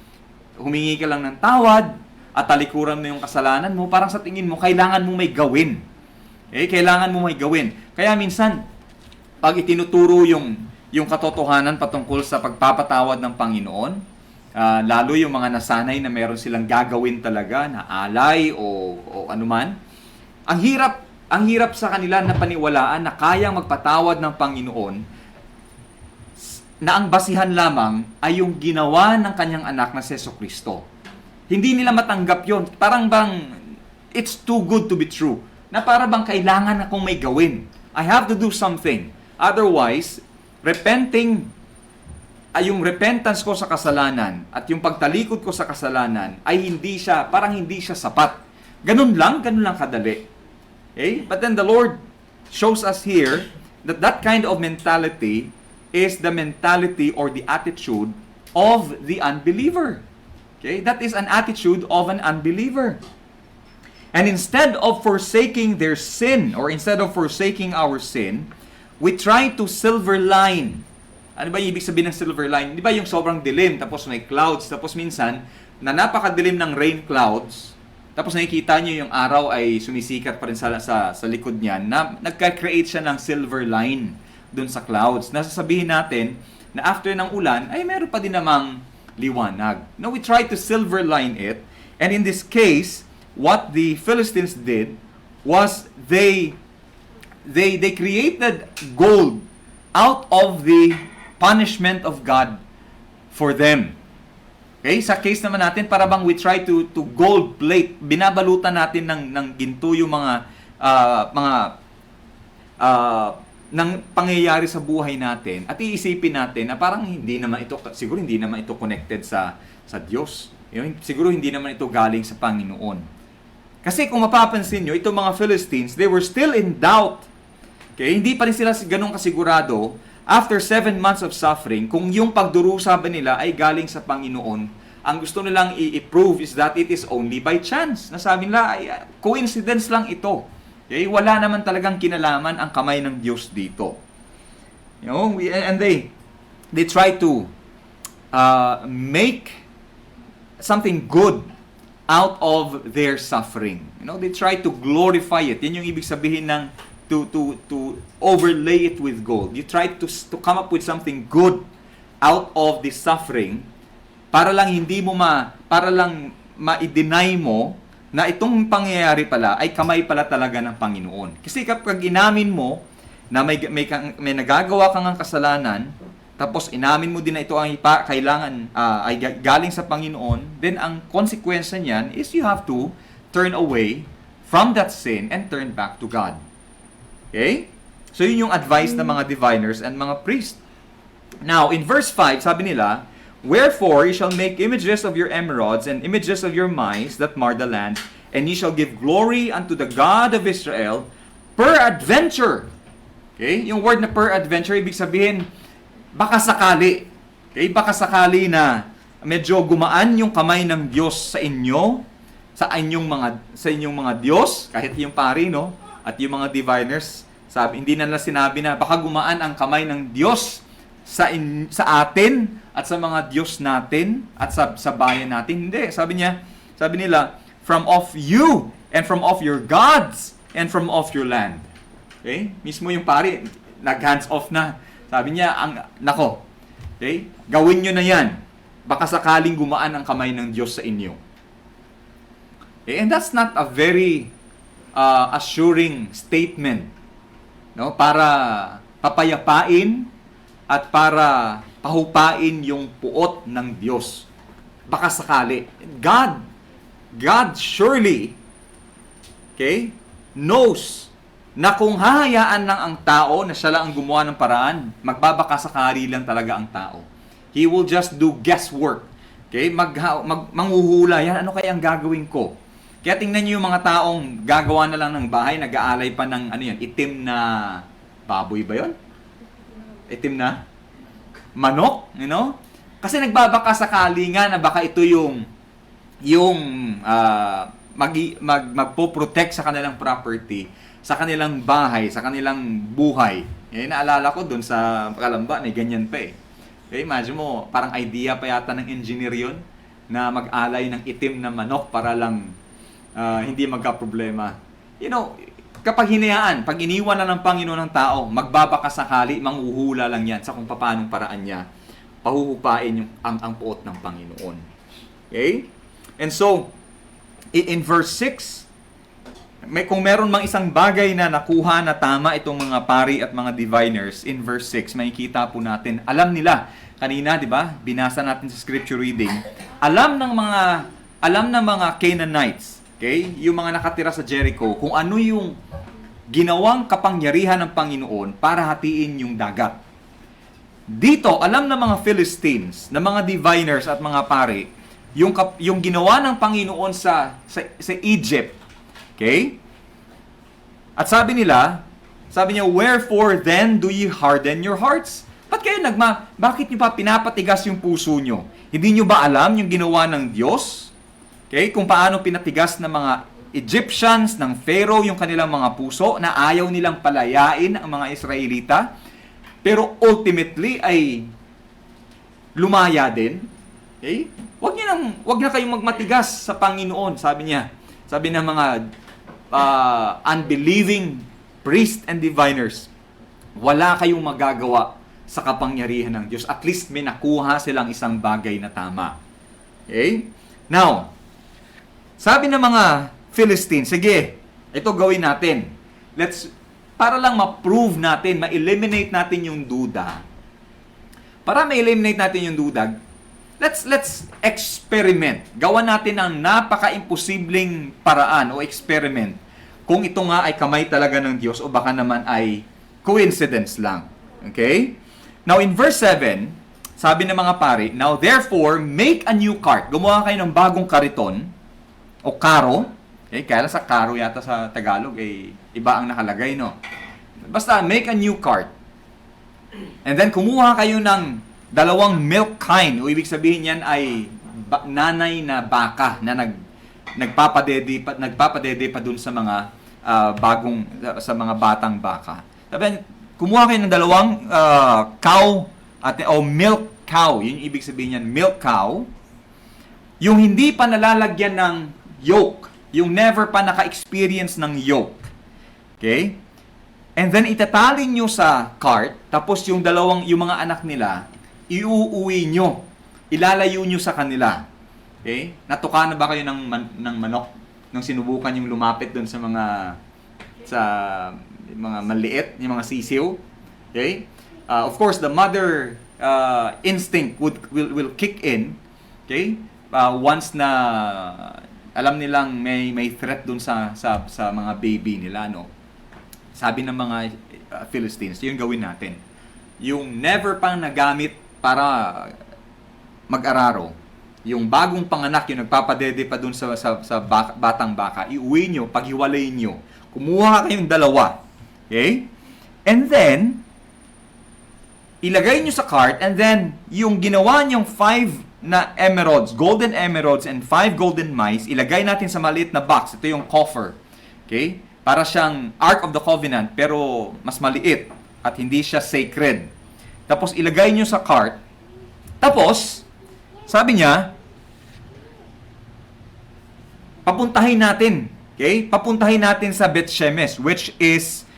humingi ka lang ng tawad, at talikuran mo yung kasalanan mo, parang sa tingin mo, kailangan mo may gawin. Kailangan mo may gawin. Kaya minsan, pag itinuturo yung katotohanan patungkol sa pagpapatawad ng Panginoon, lalo yung mga nasanay na meron silang gagawin talaga, na alay o anuman, ang hirap sa kanila na paniwalaan na kayang magpatawad ng Panginoon, na ang basihan lamang ay yung ginawa ng kanyang anak na si Jesucristo. Hindi nila matanggap yon. Parang bang, it's too good to be true. Na para bang kailangan akong may gawin. I have to do something. Otherwise, yung repentance ko sa kasalanan at yung pagtalikod ko sa kasalanan ay parang hindi siya sapat. Ganun lang kadali. Okay? But then the Lord shows us here that kind of mentality is the mentality or the attitude of the unbeliever. Okay? That is an attitude of an unbeliever. And instead of forsaking their sin, or instead of forsaking our sin, we try to silver line. Ano ba yung ibig sabihin ng silver line? Di ba yung sobrang dilim, tapos may clouds, tapos minsan, na napakadilim ng rain clouds, Tapos nakikita niyo yung araw ay sumisikat pa rin sa likod niyan na nagka-create siya ng silver line dun sa clouds. Nasasabihin natin na after ng ulan ay meron pa din namang liwanag. Now we try to silver line it, and in this case, what the Philistines did was they created gold out of the punishment of God for them. Okay, sa case naman natin, para bang we try to gold plate, binabalutan natin ng ginto yung mga ng pangyayari sa buhay natin, at iisipin natin na parang siguro hindi naman ito connected sa Diyos. Siguro hindi naman ito galing sa Panginoon. Kasi kung mapapansin nyo, itong mga Philistines, they were still in doubt. Okay, hindi pa rin sila ganun kasigurado after 7 months of suffering, kung yung pagdurusa ba nila ay galing sa Panginoon. Ang gusto nilang i-prove is that it is only by chance. Nasabi nila, ay, coincidence lang ito. Okay? Wala naman talagang kinalaman ang kamay ng Diyos dito. And they try to make something good out of their suffering. They try to glorify it. Yan yung ibig sabihin ng to overlay it with gold. You try to come up with something good out of the suffering para lang ma-deny mo na itong pangyayari pala ay kamay pala talaga ng Panginoon. Kasi kapag inamin mo na may nagagawa kang kasalanan, tapos inamin mo din na ito ang kailangan ay galing sa Panginoon, then ang konsekwensya niyan is you have to turn away from that sin and turn back to God. Okay? So yun yung advice ng mga diviners and mga priests. Now, in verse 5, sabi nila, "Wherefore ye shall make images of your emerods and images of your mice that mar the land, and ye shall give glory unto the God of Israel, peradventure." Okay? Yung word na peradventure, ibig sabihin, baka sakali. Okay? Baka sakali na medyo gumaan yung kamay ng Diyos sa inyo, sa inyong mga Diyos, kahit yung pari, no? At yung mga diviners, hindi na sinabi na baka gumaan ang kamay ng Diyos sa atin at sa mga Diyos natin at sa bayan natin. Hindi. Sabi nila, from off you and from off your gods and from off your land. Okay? Mismo yung pari, nag-hands off na. Sabi niya, nako, okay? Gawin nyo na yan. Baka sakaling gumaan ang kamay ng Diyos sa inyo. Okay? And that's not a very assuring statement, no, para papayapain at para pahupain yung puot ng Diyos. Baka sakali. God surely, okay, knows na kung hahayaan lang ang tao na siya lang ang gumawa ng paraan, magbabaka sakali lang talaga ang tao. He will just do guesswork. Okay, manghuhula yan, ano kaya ang gagawin ko? Kaya tingnan niyo yung mga taong gagawa na lang ng bahay, nag-aalay pa ng itim na baboy ba 'yon? Itim na manok, Kasi nagbabaka sakali nga na baka ito yung magpo-protect sa kanilang property, sa kanilang bahay, sa kanilang buhay. Naalala ko doon sa Kalamba, may ganyan pa eh. Okay, imagine mo, parang idea pa yata ng engineer 'yon na mag-alay ng itim na manok para lang hindi magka-problema. Kapag hinayaan, pag iniwan na ng Panginoon ng tao, magbabaka sakali, manghuhula lang yan sa kung paanong paraan niya, pahuhupain ang puot ng Panginoon. Okay? And so, in verse 6, kung meron mang isang bagay na nakuha na tama itong mga pari at mga diviners, in verse 6, makikita po natin, alam nila, kanina, di ba, binasa natin sa scripture reading, alam ng mga Canaanites, okay, yung mga nakatira sa Jericho, kung ano yung ginawang kapangyarihan ng Panginoon para hatiin yung dagat. Dito, alam ng mga Philistines, ng mga diviners at mga pari, yung ginawa ng Panginoon sa Egypt. Okay? At sabi niya, "Wherefore then do ye harden your hearts?" Bakit niyo pa pinapatigas yung puso niyo? Hindi niyo ba alam yung ginawa ng Diyos? Okay? Kung paano pinatigas ng mga Egyptians, ng Pharaoh, yung kanilang mga puso, na ayaw nilang palayain ang mga Israelita. Pero ultimately ay lumaya din. Okay? Wag na kayong magmatigas sa Panginoon, sabi niya. sabi ng mga unbelieving priests and diviners, wala kayong magagawa sa kapangyarihan ng Diyos. At least may nakuha silang isang bagay na tama. Okay? Now, sabi ng mga Philistines, sige, ito gawin natin. Para lang ma-prove natin, ma-eliminate natin yung duda. Para ma-eliminate natin yung duda, let's experiment. Gawa natin ang napaka-imposibleng paraan o experiment. Kung ito nga ay kamay talaga ng Diyos o baka naman ay coincidence lang. Okay? Now, in verse 7, sabi ng mga pari, now therefore, make a new cart. Gumawa kayo ng bagong kariton o karo. Okay? Kaya lang sa karo yata sa Tagalog, iba ang nakalagay, no? Basta, make a new cart. And then, kumuha kayo ng 2 milk kine. O ibig sabihin yan ay nanay na baka na nagpapadede pa dun sa mga sa mga batang baka. Sabi, kumuha kayo ng 2 cow o milk cow. Yun yung ibig sabihin niyan, milk cow. Yung hindi pa nalalagyan ng yoke. Yung never pa naka-experience ng yoke. Okay? And then itatali nyo sa cart, tapos yung mga anak nila, iuuwi nyo. Ilalayo nyo sa kanila. Okay? Natuka na ba kayo ng manok? Nung sinubukan yung lumapit doon sa mga maliit, yung mga sisiw. Okay? Of course, the mother instinct will kick in. Okay? Once na alam nilang may threat doon sa mga baby nila, no? Sabi ng mga Philistines, yun gawin natin. Yung never pang nagamit para mag-araro, yung bagong panganak, yung nagpapadede pa dun sa batang baka, iuwi nyo, paghiwalay nyo. Kumuha kayong 2. Okay? And then, ilagay nyo sa cart, and then, yung ginawa nyong 5 na emeralds, golden emeralds, and 5 golden mice, ilagay natin sa maliit na box. Ito yung coffer. Okay? Para siyang Ark of the Covenant, pero mas maliit, at hindi siya sacred. Tapos, ilagay nyo sa cart. Tapos, sabi niya, papuntahin natin. Okay? Papuntahin natin sa Beth-Shemesh, which is,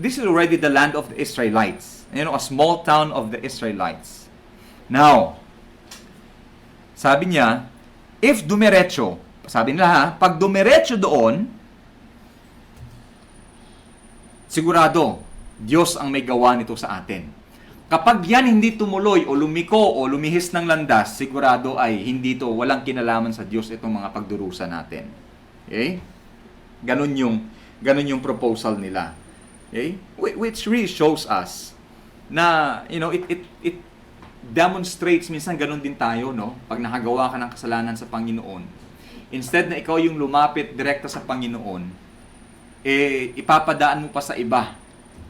this is already the land of the Israelites. You know, a small town of the Israelites. Now, sabi niya, if dumiretso, sabi nila pag dumiretso doon, sigurado, Diyos ang may gawa nito sa atin. Kapag yan hindi tumuloy o lumiko o lumihis ng landas, sigurado ay hindi to, walang kinalaman sa Diyos itong mga pagdurusa natin. Okay? Ganun yung proposal nila. Okay? Which really shows us na, you know, it demonstrates, minsan ganun din tayo, no? Pag nakagawa ka ng kasalanan sa Panginoon, instead na ikaw yung lumapit direkta sa Panginoon, ipapadaan mo pa sa iba.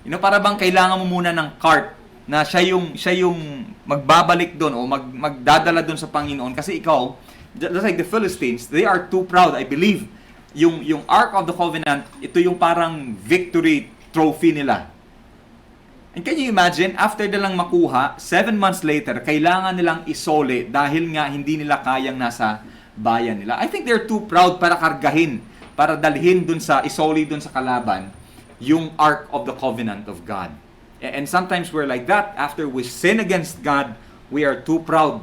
You know, para bang kailangan mo muna ng cart na siya yung magbabalik doon o magdadala doon sa Panginoon kasi ikaw, just like the Philistines, they are too proud. I believe yung Ark of the Covenant, ito yung parang victory trophy nila. And can you imagine, after nilang makuha, 7 months later, kailangan nilang isole dahil nga hindi nila kayang nasa bayan nila. I think they're too proud para kargahin, para dalhin dun sa isole dun sa kalaban yung Ark of the Covenant of God. And sometimes we're like that. After we sin against God, we are too proud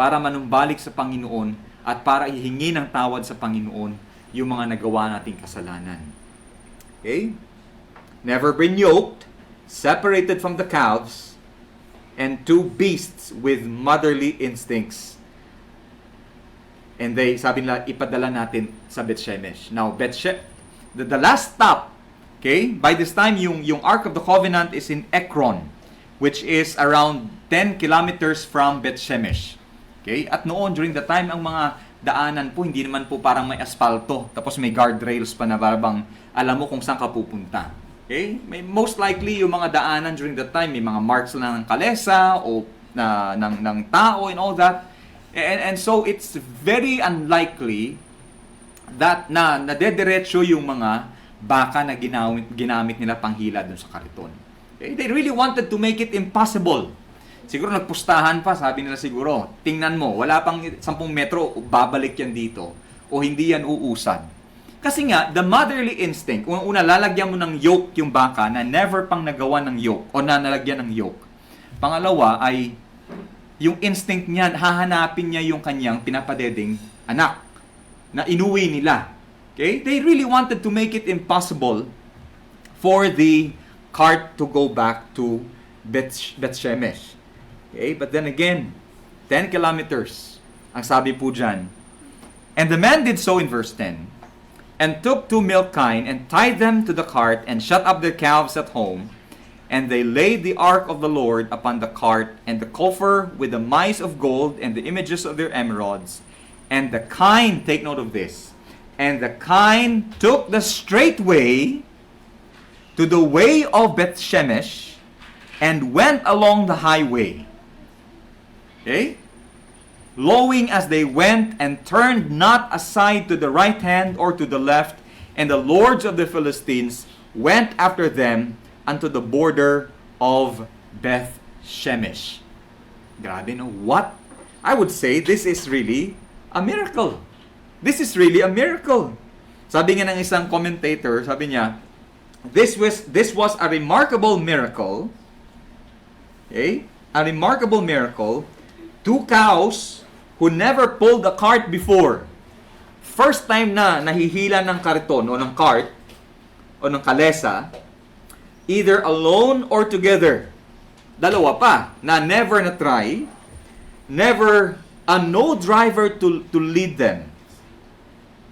para manumbalik sa Panginoon at para ihingi ng tawad sa Panginoon yung mga nagawa nating kasalanan. Okay? Never been yoked, separated from the calves, and 2 beasts with motherly instincts. And sabi nila, ipadala natin sa Beth-Shemesh. Now, the last stop, okay, by this time, yung Ark of the Covenant is in Ekron, which is around 10 kilometers from Beth-Shemesh. Okay? At noon, during the time, ang mga daanan po, hindi naman po parang may asfalto, tapos may guardrails pa na parang alam mo kung saan ka pupunta. Okay? Most likely, yung mga daanan during that time, may mga marks lang ng kalesa o ng tao and all that. And so, it's very unlikely that nadediretso yung mga baka na ginamit nila panghila dun sa kariton. Okay? They really wanted to make it impossible. Siguro nagpustahan pa, sabi nila siguro, tingnan mo, wala pang 10 metro, babalik yan dito. o hindi yan uusad. Kasi nga, the motherly instinct, una lalagyan mo ng yoke yung baka na never pang nagawa ng yoke o na nalagyan ng yoke. Pangalawa ay yung instinct niya, hahanapin niya yung kanyang pinapadedeng anak na inuwi nila. Okay? They really wanted to make it impossible for the cart to go back to Beth-Shemesh. Okay? But then again, 10 kilometers. Ang sabi po dyan. And the man did so in verse 10, and took 2 milk kine, and tied them to the cart, and shut up their calves at home. And they laid the ark of the Lord upon the cart, and the coffer with the mice of gold, and the images of their emeralds. And the kine, take note of this, and the kine took the straight way to the way of Beth-Shemesh, and went along the highway. Okay? Lowing as they went, and turned not aside to the right hand or to the left, and the lords of the Philistines went after them unto the border of Beth-Shemesh. Grabe, no? What? I would say this is really a miracle. This is really a miracle. Sabi nga ng isang commentator, sabi niya, this was a remarkable miracle. Okay? A remarkable miracle. 2 cows who never pulled a cart before. First time na nahihila ng kariton o ng cart o ng kalesa, either alone or together. Dalawa pa na never na try, never no driver to lead them.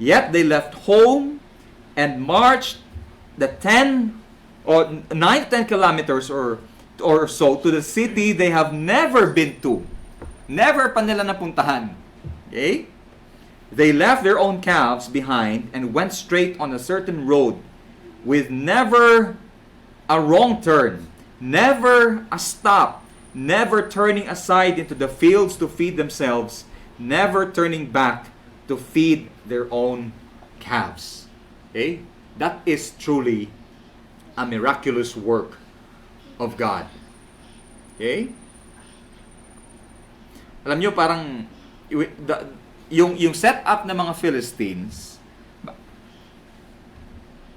Yet they left home and marched the 10 or 9-10 kilometers or so to the city they have never been to. Never pa nila napuntahan. Okay? They left their own calves behind and went straight on a certain road with never a wrong turn, never a stop, never turning aside into the fields to feed themselves, never turning back to feed their own calves. Okay? That is truly a miraculous work of God. Okay? Alam nyo, parang yung setup ng mga Philistines,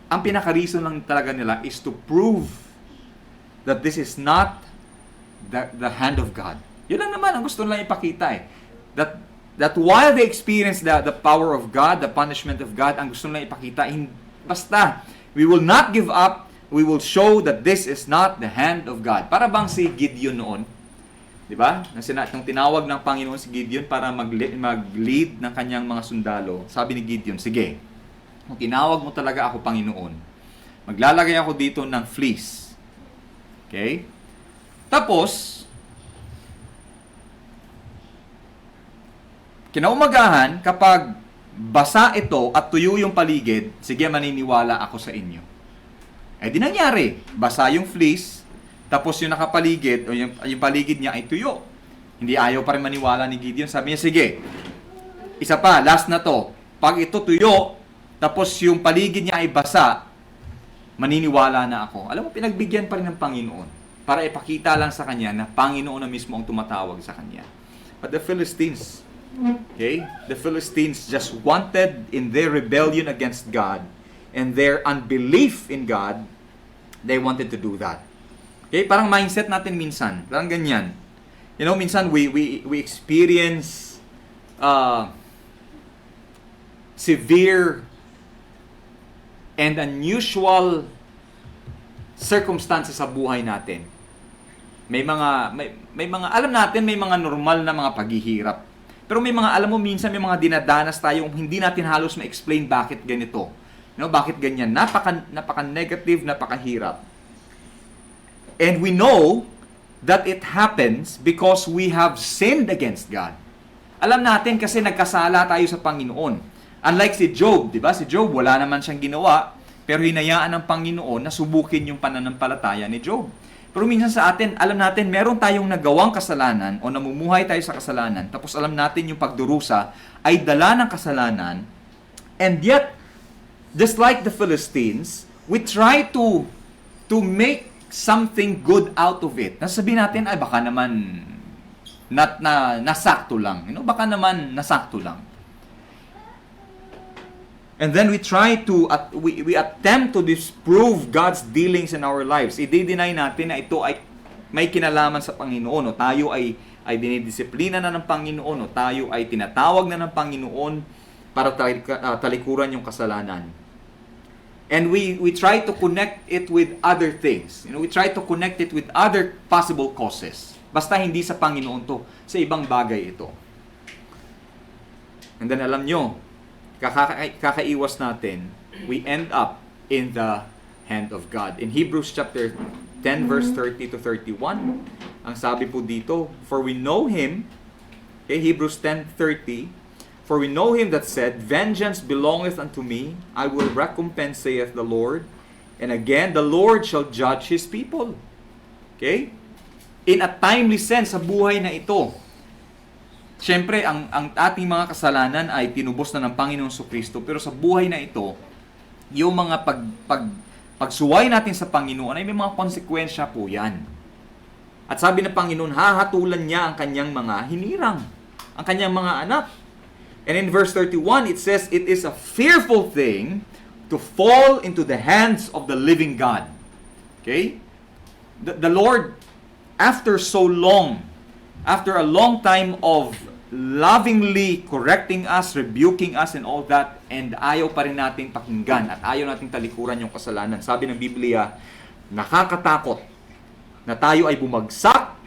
ang pinaka-reason lang talaga nila is to prove that this is not the hand of God. Yun lang naman ang gusto nila ipakita eh. That while they experience the power of God, the punishment of God, ang gusto nila ipakita, basta, we will not give up, we will show that this is not the hand of God. Para bang si Gideon noon, di ba? Nung tinawag ng Panginoon si Gideon para mag-lead ng kanyang mga sundalo, sabi ni Gideon, sige, kung tinawag mo talaga ako Panginoon, maglalagay ako dito ng fleece. Okay? Tapos, kinaumagahan, kapag basa ito at tuyo yung paligid, sige, maniniwala ako sa inyo. Eh di nangyari, basa yung fleece, tapos yung nakapaligid, o yung paligid niya ay tuyo. Hindi ayaw pa rin maniwala ni Gideon. Sabi niya, sige, isa pa, last na to. Pag ito tuyo, tapos yung paligid niya ay basa, maniniwala na ako. Alam mo, pinagbigyan pa rin ng Panginoon para ipakita lang sa kanya na Panginoon na mismo ang tumatawag sa kanya. But the Philistines, okay, the Philistines just wanted in their rebellion against God and their unbelief in God, they wanted to do that. Okay, parang mindset natin minsan, parang ganyan. You know, minsan we experience severe and unusual circumstances sa buhay natin. May mga alam natin, may mga normal na mga paghihirap. Pero may mga, alam mo, minsan may mga dinadanas tayo hindi natin halos ma-explain bakit ganito. You know, bakit ganyan? Napaka-negative, napakahirap. And we know that it happens because we have sinned against God. Alam natin kasi nagkasala tayo sa Panginoon. Unlike si Job, di ba? Si Job, wala naman siyang ginawa, pero hinayaan ng Panginoon na subukin yung pananampalataya ni Job. Pero minsan sa atin, alam natin, meron tayong nagawang kasalanan o namumuhay tayo sa kasalanan, tapos alam natin yung pagdurusa ay dala ng kasalanan, and yet, just like the Philistines, we try to make something good out of it. Nasabihin natin, ay baka naman nasakto lang. You know, baka naman nasakto lang. And then we try to, we attempt to disprove God's dealings in our lives. I-deny natin na ito ay may kinalaman sa Panginoon, o tayo ay dinidisiplina na ng Panginoon, o tayo ay tinatawag na ng Panginoon para talikuran yung kasalanan. And we try to connect it with other things. We try to connect it with other possible causes. Basta hindi sa Panginoon to, sa ibang bagay ito. And then alam nyo, kakaiwas natin, we end up in the hand of God. In Hebrews chapter 10 verse 30 to 31, ang sabi po dito, for we know Him, okay, Hebrews 10:30, for we know Him that said, vengeance belongeth unto me, I will recompense, saith the Lord. And again, the Lord shall judge His people. Okay? In a timely sense, sa buhay na ito, siyempre, ang ating mga kasalanan ay tinubos na ng Panginoong Kristo, pero sa buhay na ito, yung mga pagsuway natin sa Panginoon ay may mga konsekwensya po yan. At sabi ng Panginoon, hahatulan niya ang kanyang mga hinirang, ang kanyang mga anak. And in verse 31, it says, it is a fearful thing to fall into the hands of the living God. Okay? The Lord, after a long time of lovingly correcting us, rebuking us, and all that, and ayaw pa rin natin pakinggan at ayaw nating talikuran yung kasalanan. Sabi ng Biblia, nakakatakot na tayo ay bumagsak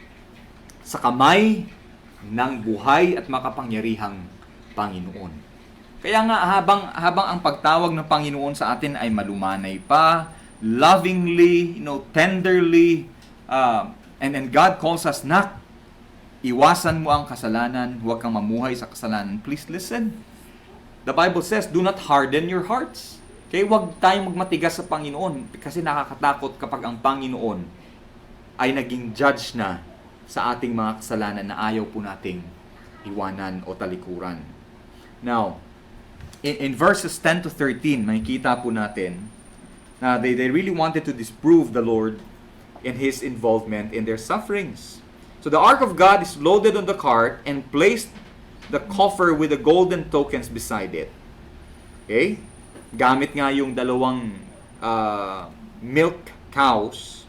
sa kamay ng buhay at makapangyarihang Panginoon. Kaya nga, habang ang pagtawag ng Panginoon sa atin ay malumanay pa, lovingly, tenderly, and God calls us, nak, iwasan mo ang kasalanan, huwag kang mamuhay sa kasalanan. Please listen. The Bible says, do not harden your hearts. Okay, huwag tayong magmatigas sa Panginoon kasi nakakatakot kapag ang Panginoon ay naging judge na sa ating mga kasalanan na ayaw po nating iwanan o talikuran. Now, in verses 10 to 13, makikita po natin na they really wanted to disprove the Lord in His involvement in their sufferings. So the ark of God is loaded on the cart and placed the coffer with the golden tokens beside it. Okay? Gamit nga yung dalawang milk cows.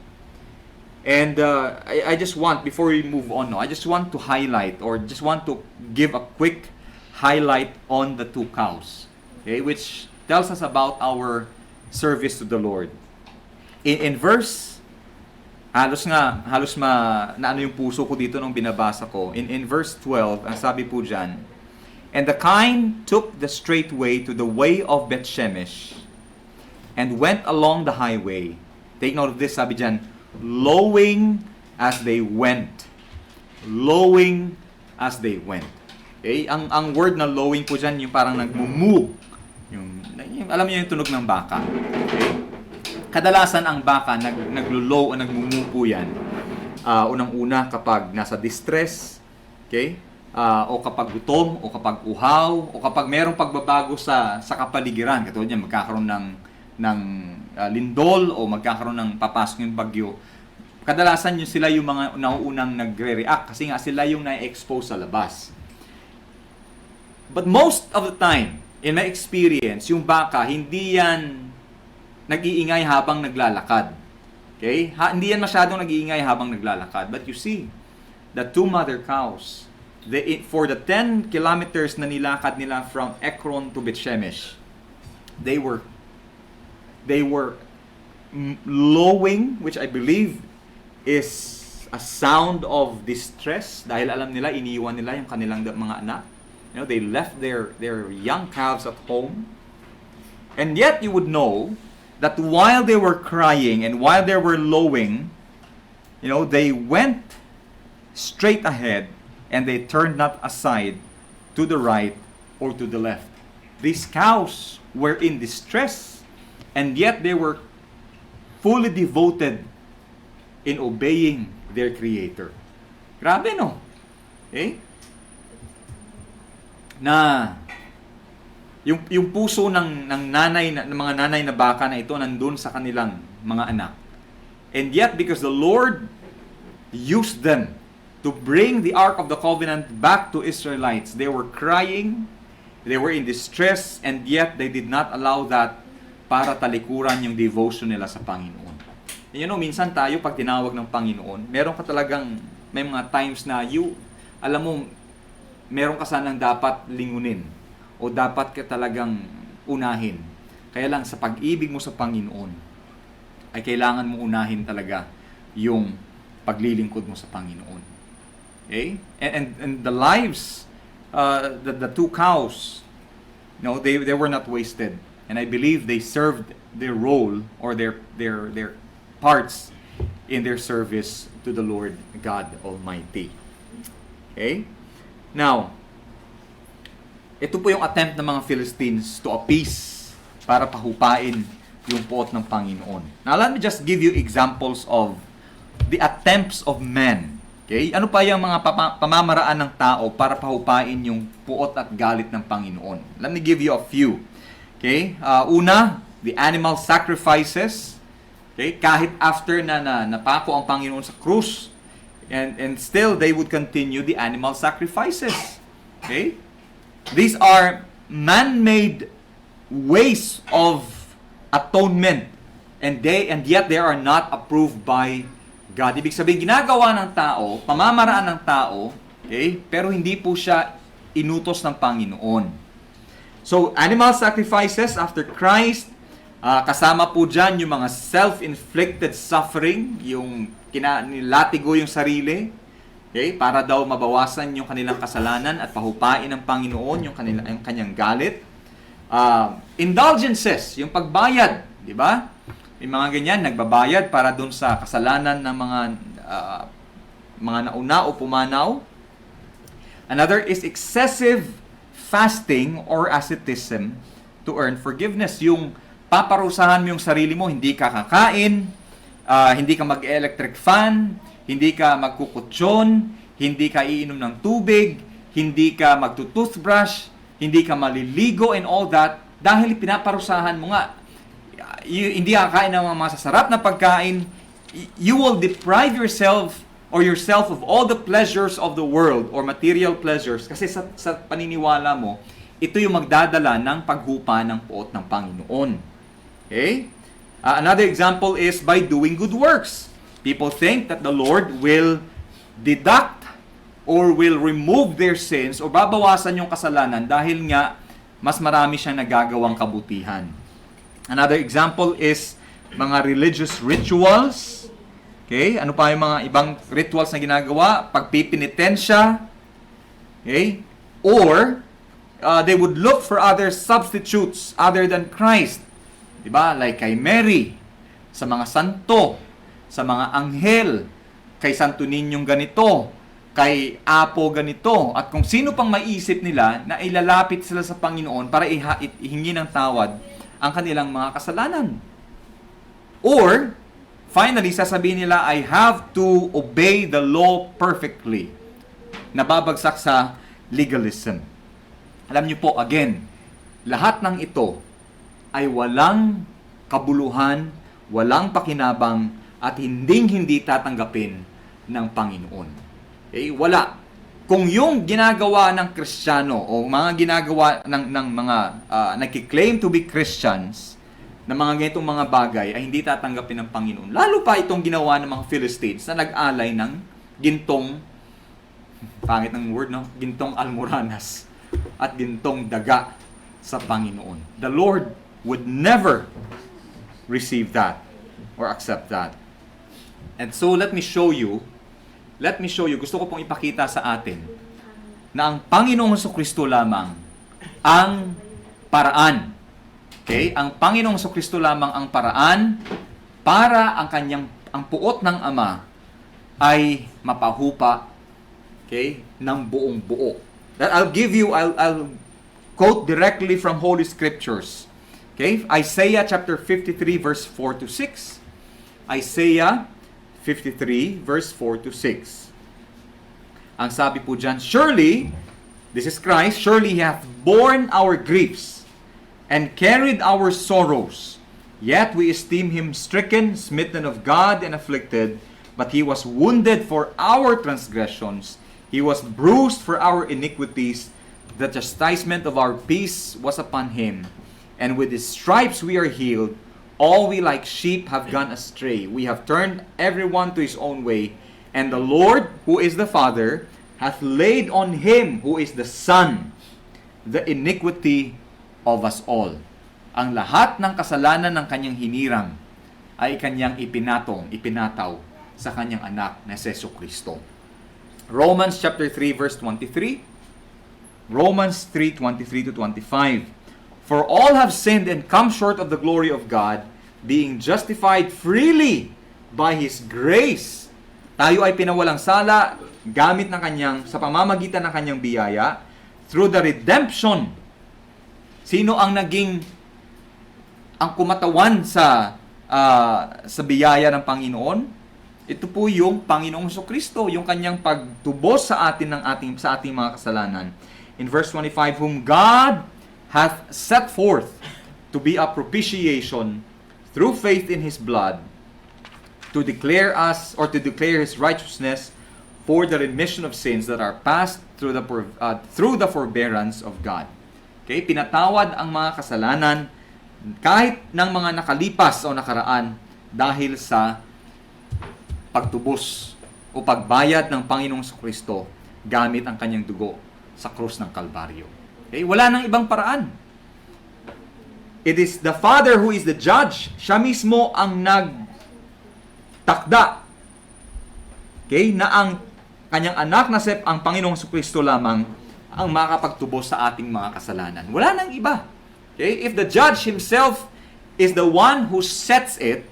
And I just want, before we move on, I just want to highlight or just want to give a quick highlight on the two cows. Okay? Which tells us about our service to the Lord. In verse halos naano yung puso ko dito nung binabasa ko. In verse 12, ang sabi po dyan, and the kine took the straight way to the way of Bethshemesh and went along the highway. Take note of this, sabi dyan, lowing as they went. Lowing as they went. Okay? Ang word na lowing po dyan, yung parang nagmumu. Yung alam niyo yung tunog ng baka. Okay? Kadalasan ang baka naglo-low o nagmumu po yan. Unang-una kapag nasa distress, okay? O kapag gutom, o kapag uhaw, o kapag merong pagbabago sa kapaligiran, katulad niyan magkakaroon ng lindol o magkakaroon ng papasok yung bagyo. Kadalasan yun sila yung mga nauunang nagre-react kasi nga sila yung na-expose sa labas. But most of the time, in my experience, yung baka hindi yan nag-iingay habang naglalakad. Okay? Hindi yan masyadong nag-iingay habang naglalakad. But you see, the two mother cows, for the 10 kilometers na nilakad nila from Ekron to Bethshemesh, they were lowing, which I believe is a sound of distress dahil alam nila, iniiwan nila yung kanilang mga anak. They left their young calves at home. And yet you would know that while they were crying and while they were lowing, they went straight ahead and they turned not aside to the right or to the left. These cows were in distress and yet they were fully devoted in obeying their Creator. Grabe, no? Okay? Na yung puso ng mga nanay na baka na ito nandun sa kanilang mga anak. And yet, because the Lord used them to bring the Ark of the Covenant back to Israelites, they were crying, They were in distress, and yet they did not allow that para talikuran yung devotion nila sa Panginoon. And you know, minsan tayo pag tinawag ng Panginoon, meron ka talagang, may mga times na alam mo, meron ka sanang dapat lingunin o dapat ka talagang unahin. Kaya lang sa pag-ibig mo sa Panginoon, ay kailangan mo unahin talaga yung paglilingkod mo sa Panginoon. Okay? And the lives, the two cows, no, they were not wasted. And I believe they served their role or their parts in their service to the Lord God Almighty. Okay? Now, ito po yung attempt ng mga Philistines to appease para pahupain yung puot ng Panginoon. Now, let me just give you examples of the attempts of men. Okay? Ano pa yung mga pamamaraan ng tao para pahupain yung puot at galit ng Panginoon? Let me give you a few. Okay? Una, the animal sacrifices. Okay? Kahit after na napako ang Panginoon sa krus, and still they would continue the animal sacrifices. Okay? These are man-made ways of atonement, and yet they are not approved by God. Ibig sabihin, ginagawa ng tao, pamamaraan ng tao, okay, pero hindi po siya inutos ng Panginoon. So, animal sacrifices after Christ, kasama po dyan yung mga self-inflicted suffering, yung nilatigo yung sarili, okay, para daw mabawasan yung kanilang kasalanan at pahupain ng Panginoon yung kanyang galit. Indulgences, yung pagbayad, di ba? May mga ganyan, nagbabayad para dun sa kasalanan ng mga nauna o pumanaw. Another is excessive fasting or asceticism to earn forgiveness. Yung paparusahan mo yung sarili mo, hindi ka kakain, hindi ka mag-electric fan, hindi ka magkukutsyon, hindi ka iinom ng tubig, hindi ka magtutoothbrush, hindi ka maliligo and all that dahil pinaparusahan mo nga. Hindi ka kain ng mga masasarap na pagkain, you will deprive yourself of all the pleasures of the world or material pleasures kasi sa paniniwala mo, ito yung magdadala ng paghupa ng puot ng Panginoon. Okay? Another example is by doing good works. People think that the Lord will deduct or will remove their sins o babawasan yung kasalanan dahil nga mas marami siyang nagagawang kabutihan. Another example is mga religious rituals. Okay? Ano pa yung mga ibang rituals na ginagawa? Pagpipinitensya. Okay? Or, they would look for other substitutes other than Christ. Diba? Like kay Mary, sa mga santo, sa mga anghel, kay Santo Ninyong ganito, kay Apo ganito, at kung sino pang maiisip nila na ilalapit sila sa Panginoon para ihingi ng tawad ang kanilang mga kasalanan. Or, finally, sasabihin nila, I have to obey the law perfectly. Nababagsak sa legalism. Alam niyo po, again, lahat ng ito ay walang kabuluhan, walang pakinabang, at hindi tatanggapin ng Panginoon. Okay? Wala. Kung yung ginagawa ng Kristiyano o mga ginagawa ng mga nagki-claim to be Christians na mga ganitong mga bagay ay hindi tatanggapin ng Panginoon. Lalo pa itong ginawa ng mga Philistines na nag-alay ng gintong, pangit ng word, no? Gintong almoranas at gintong daga sa Panginoon. The Lord would never receive that or accept that. And so let me show you, gusto ko pong ipakita sa atin na ang Panginoong Jesucristo lamang ang paraan. Okay? Ang Panginoong Jesucristo lamang ang paraan para ang puot ng Ama ay mapahupa, okay, ng buong buo. That I'll quote directly from Holy Scriptures. Okay? Isaiah chapter 53 verse 4 to 6. Isaiah 53 verse 4 to 6. Ang sabi po dyan, surely, this is Christ, surely He hath borne our griefs and carried our sorrows. Yet we esteem Him stricken, smitten of God, and afflicted. But He was wounded for our transgressions. He was bruised for our iniquities. The chastisement of our peace was upon him, and with his stripes we are healed. All we like sheep have gone astray. We have turned everyone to his own way, and the Lord, who is the Father, hath laid on him, who is the Son, the iniquity of us all. Ang lahat ng kasalanan ng kanyang hinirang ay kanyang ipinataw sa kanyang anak na Jesu Kristo. Romans chapter 3 verse 23. Romans 3:23 to 25. For all have sinned and come short of the glory of God, being justified freely by His grace. Tayo ay pinawalang sala gamit ng kanyang, sa pamamagitan ng kanyang biyaya, through the redemption. Sino ang ang kumatawan sa biyaya ng Panginoon? Ito po yung Panginoong Jesucristo, yung kanyang pagtubos sa ating mga kasalanan. In verse 25, whom God hath set forth to be a propitiation through faith in His blood, to declare His righteousness for the remission of sins that are passed through the forbearance of God. Okay, pinatawad ang mga kasalanan kahit ng mga nakalipas o nakaraan dahil sa pagtubos o pagbayad ng Panginoong Kristo gamit ang kanyang dugo sa krus ng Kalbaryo. Okay? Wala nang ibang paraan. It is the Father who is the judge. Siya mismo ang nagtakda. Okay? Na ang kanyang anak na ang Panginoong Kristo lamang ang makakapagtubos sa ating mga kasalanan. Wala nang iba. Okay? If the judge himself is the one who sets it,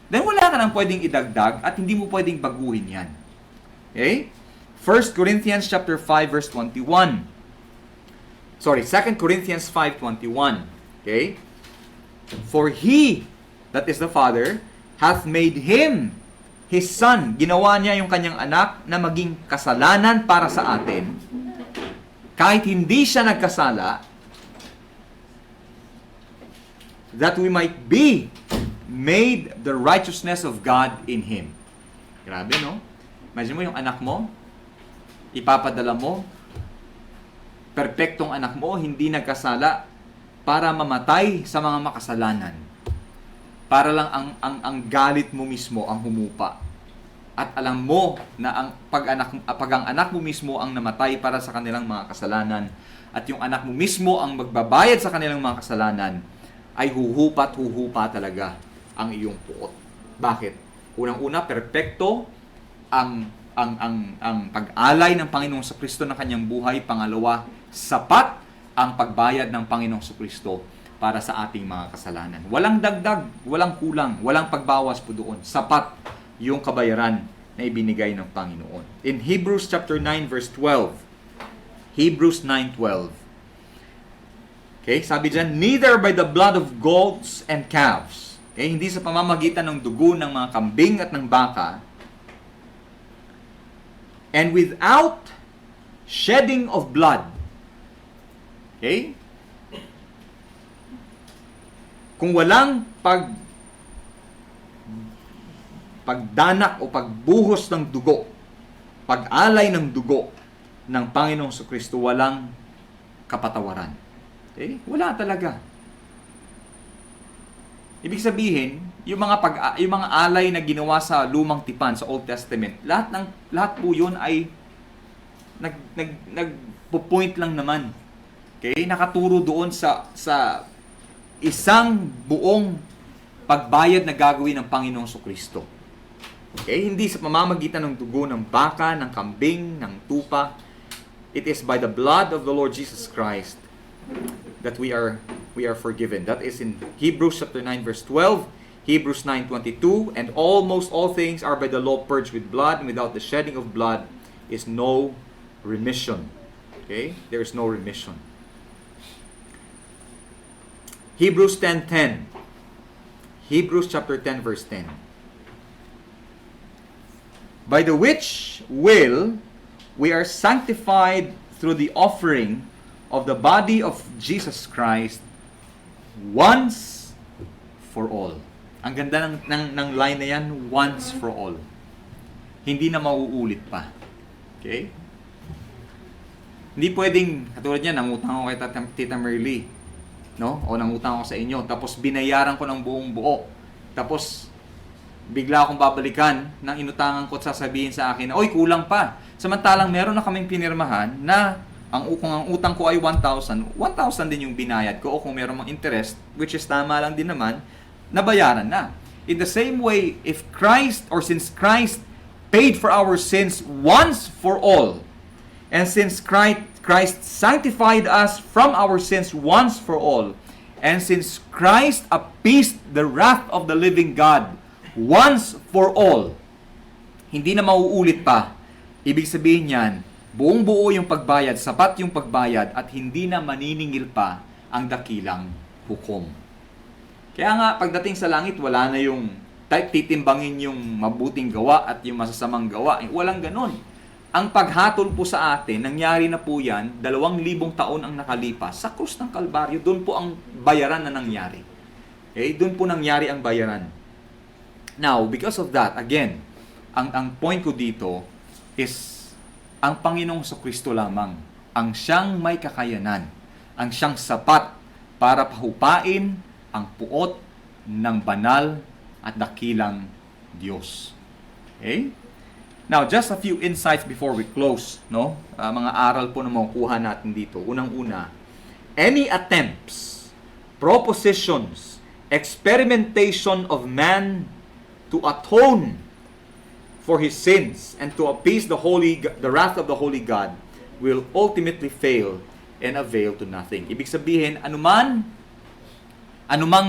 then wala ka nang pwedeng idagdag at hindi mo pwedeng baguhin yan. Okay? 1 Corinthians chapter 5 verse 21. 2 Corinthians 5:21. Okay? For He, that is the Father, hath made Him His Son. Ginawa niya yung kanyang anak na maging kasalanan para sa atin. Kahit hindi siya nagkasala, that we might be made the righteousness of God in Him. Grabe, no? Imagine mo yung anak mo, ipapadala mo, perpektong anak mo, hindi nagkasala, para mamatay sa mga makasalanan. Para lang ang galit mo mismo ang humupa. At alam mo na pag ang anak mo mismo ang namatay para sa kanilang mga kasalanan, at yung anak mo mismo ang magbabayad sa kanilang mga kasalanan, ay huhupa talaga ang iyong puot. Bakit? Unang-una, perpekto ang pag-alay ng Panginoong Kristo ng kanyang buhay. Pangalawa, sapat ang pagbayad ng Panginoong Kristo para sa ating mga kasalanan. Walang dagdag, walang kulang, walang pagbawas po doon. Sapat yung kabayaran na ibinigay ng Panginoon. In Hebrews chapter 9 verse 12. Hebrews 9:12. Okay, sabi diyan, neither by the blood of goats and calves. Okay, hindi sa pamamagitan ng dugo ng mga kambing at ng baka, and without shedding of blood. Okay? Kung walang pagdanak o pagbuhos ng dugo, pag-alay ng dugo ng Panginoong Kristo, walang kapatawaran. Okay? Wala talaga. Ibig sabihin, yung mga alay na ginawa sa lumang tipan sa Old Testament, lahat po 'yun ay nagpo-point lang naman. Okay? Nakaturo doon sa isang buong pagbayad na gagawin ng Panginoong Kristo. Okay? Hindi sa pamamagitan ng dugo ng baka, ng kambing, ng tupa. It is by the blood of the Lord Jesus Christ that we are forgiven. That is in Hebrews chapter 9 verse 12, Hebrews 9:22, and almost all things are by the law purged with blood, and without the shedding of blood is no remission. Okay? There is no remission. Hebrews 10:10. Hebrews chapter 10 verse 10. By the which will we are sanctified through the offering of the body of Jesus Christ once for all. Ang ganda ng line na yan, once for all. Hindi na mauulit pa. Okay? Hindi pwedeng, katulad niya, nangutang ako kay Tita Merly, no? O nangutang ako sa inyo, tapos binayaran ko ng buong buo. Tapos, bigla akong babalikan ng inutangan ko at sasabihin sa akin na, oy, kulang pa. Samantalang meron na kaming pinirmahan na kung ang utang ko ay 1,000, 1,000 din yung binayad ko, o kung meron mang interest, which is tama lang din naman, nabayaran na. In the same way, if Christ, or since Christ paid for our sins once for all, and since Christ sanctified us from our sins once for all, and since Christ appeased the wrath of the living God once for all, hindi na mauulit pa. Ibig sabihin yan, buong buo yung pagbayad, sapat yung pagbayad, at hindi na maniningil pa ang dakilang hukom. Kaya nga, pagdating sa langit, wala na yung titimbangin yung mabuting gawa at yung masasamang gawa. Walang ganon. Ang paghatol po sa atin, nangyari na po yan, 2,000 taon ang nakalipas sa krus ng Kalbaryo. Doon po ang bayaran na nangyari. Okay? Doon po nangyari ang bayaran. Now, because of that, again, ang point ko dito is ang Panginoong Kristo lamang, ang siyang may kakayanan, ang siyang sapat para pahupain ang puot ng banal at dakilang Diyos. Okay? Now, just a few insights before we close, no? Mga aral po na makukuha natin dito. Unang-una, any attempts, propositions, experimentation of man to atone for his sins and to appease the wrath of the holy God will ultimately fail and avail to nothing. Ibig sabihin, anumang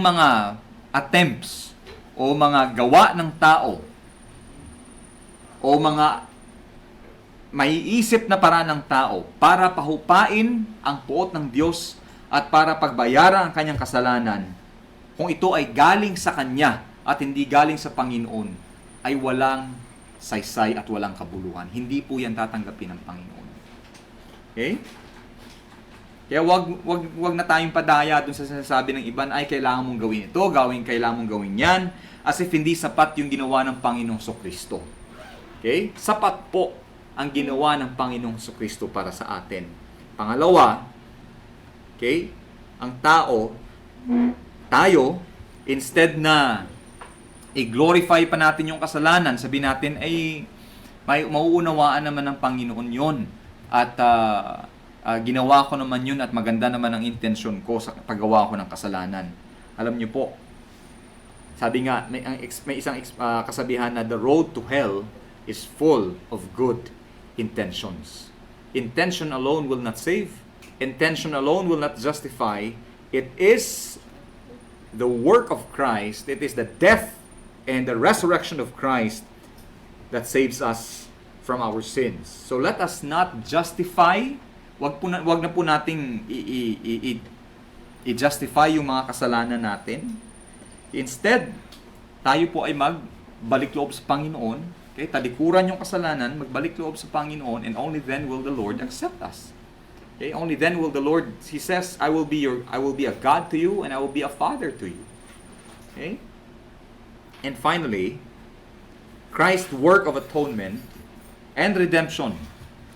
mga attempts o mga gawa ng tao o mga maiisip na paraan ng tao para pahupain ang puot ng Diyos at para pagbayaran ang kanyang kasalanan, kung ito ay galing sa Kanya at hindi galing sa Panginoon, ay walang saysay at walang kabuluhan. Hindi po yan tatanggapin ng Panginoon. Okay? Kaya wag na tayong padaya dun sa sinasabi ng iban, ay kailangan mong gawin ito, kailangan mong gawin yan, as if hindi sapat yung ginawa ng Panginoong Kristo. Okay? Sapat po ang ginawa ng Panginoong Kristo para sa atin. Pangalawa, okay, ang tayo, instead na i-glorify pa natin yung kasalanan, sabihin natin ay may mauunawaan naman ng Panginoon yon, at ginawa ko naman yun at maganda naman ang intensyon ko sa paggawa ko ng kasalanan. Alam niyo po, sabi nga, may isang kasabihan na the road to hell is full of good intentions. Intention alone will not save. Intention alone will not justify. It is the work of Christ. It is the death and the resurrection of Christ that saves us from our sins. So let us not justify, wag na po nating i-justify yung mga kasalanan natin. Instead, tayo po ay magbalik loob sa Panginoon. Okay? Talikuran yung kasalanan, magbalik loob sa Panginoon, and only then will the Lord accept us. Okay? Only then will the Lord, He says, I will be a God to you, and I will be a Father to you. Okay? And finally, Christ's work of atonement and redemption.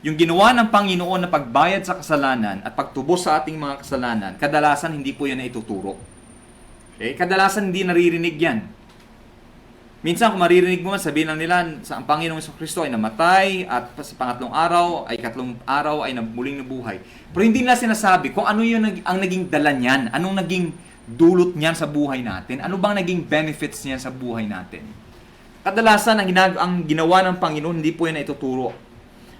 Yung ginawa ng Panginoon na pagbayad sa kasalanan at pagtubos sa ating mga kasalanan, kadalasan hindi po yan na ituturo. Okay? Kadalasan hindi naririnig yan. Minsan kung maririnig mo, sabihin lang nila sa ang Panginoong Kristo ay namatay at sa pangatlong araw ay katlong araw ay muling nabuhay. Pero hindi nila sinasabi kung ano yung ang naging dala niyan, anong naging dulot niyan sa buhay natin, ano bang naging benefits niyan sa buhay natin. Kadalasan ang ginawa ng Panginoon, hindi po yan na ituturo.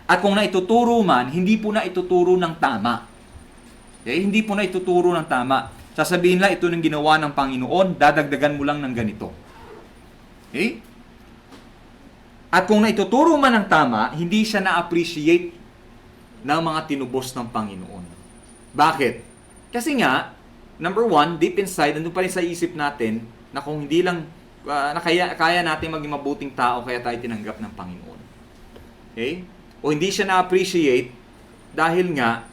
At kung naituturo man, hindi po na ituturo ng tama. Okay? Hindi po na ituturo ng tama. Sasabihin lang, ito ng ginawa ng Panginoon, dadagdagan mo lang ng ganito. Okay? At kung naituturo man ng tama, hindi siya na-appreciate ng mga tinubos ng Panginoon. Bakit? Kasi nga, number one, deep inside, nandun pa rin sa isip natin na kung hindi lang, na kaya natin maging mabuting tao, kaya tayo tinanggap ng Panginoon. Okay? O hindi siya na-appreciate dahil nga,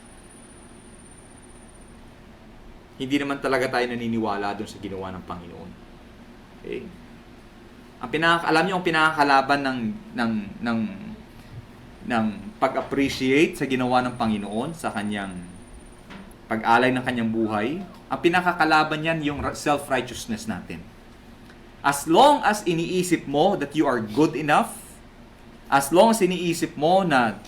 hindi naman talaga tayo naniniwala doon sa ginawa ng Panginoon. Okay? Alam niyo ang pinakakalaban ng pag-appreciate sa ginawa ng Panginoon sa kanyang pag-alay ng kanyang buhay, ang pinakakalaban niyan yung self-righteousness natin. As long as iniisip mo that you are good enough, as long as iniisip mo na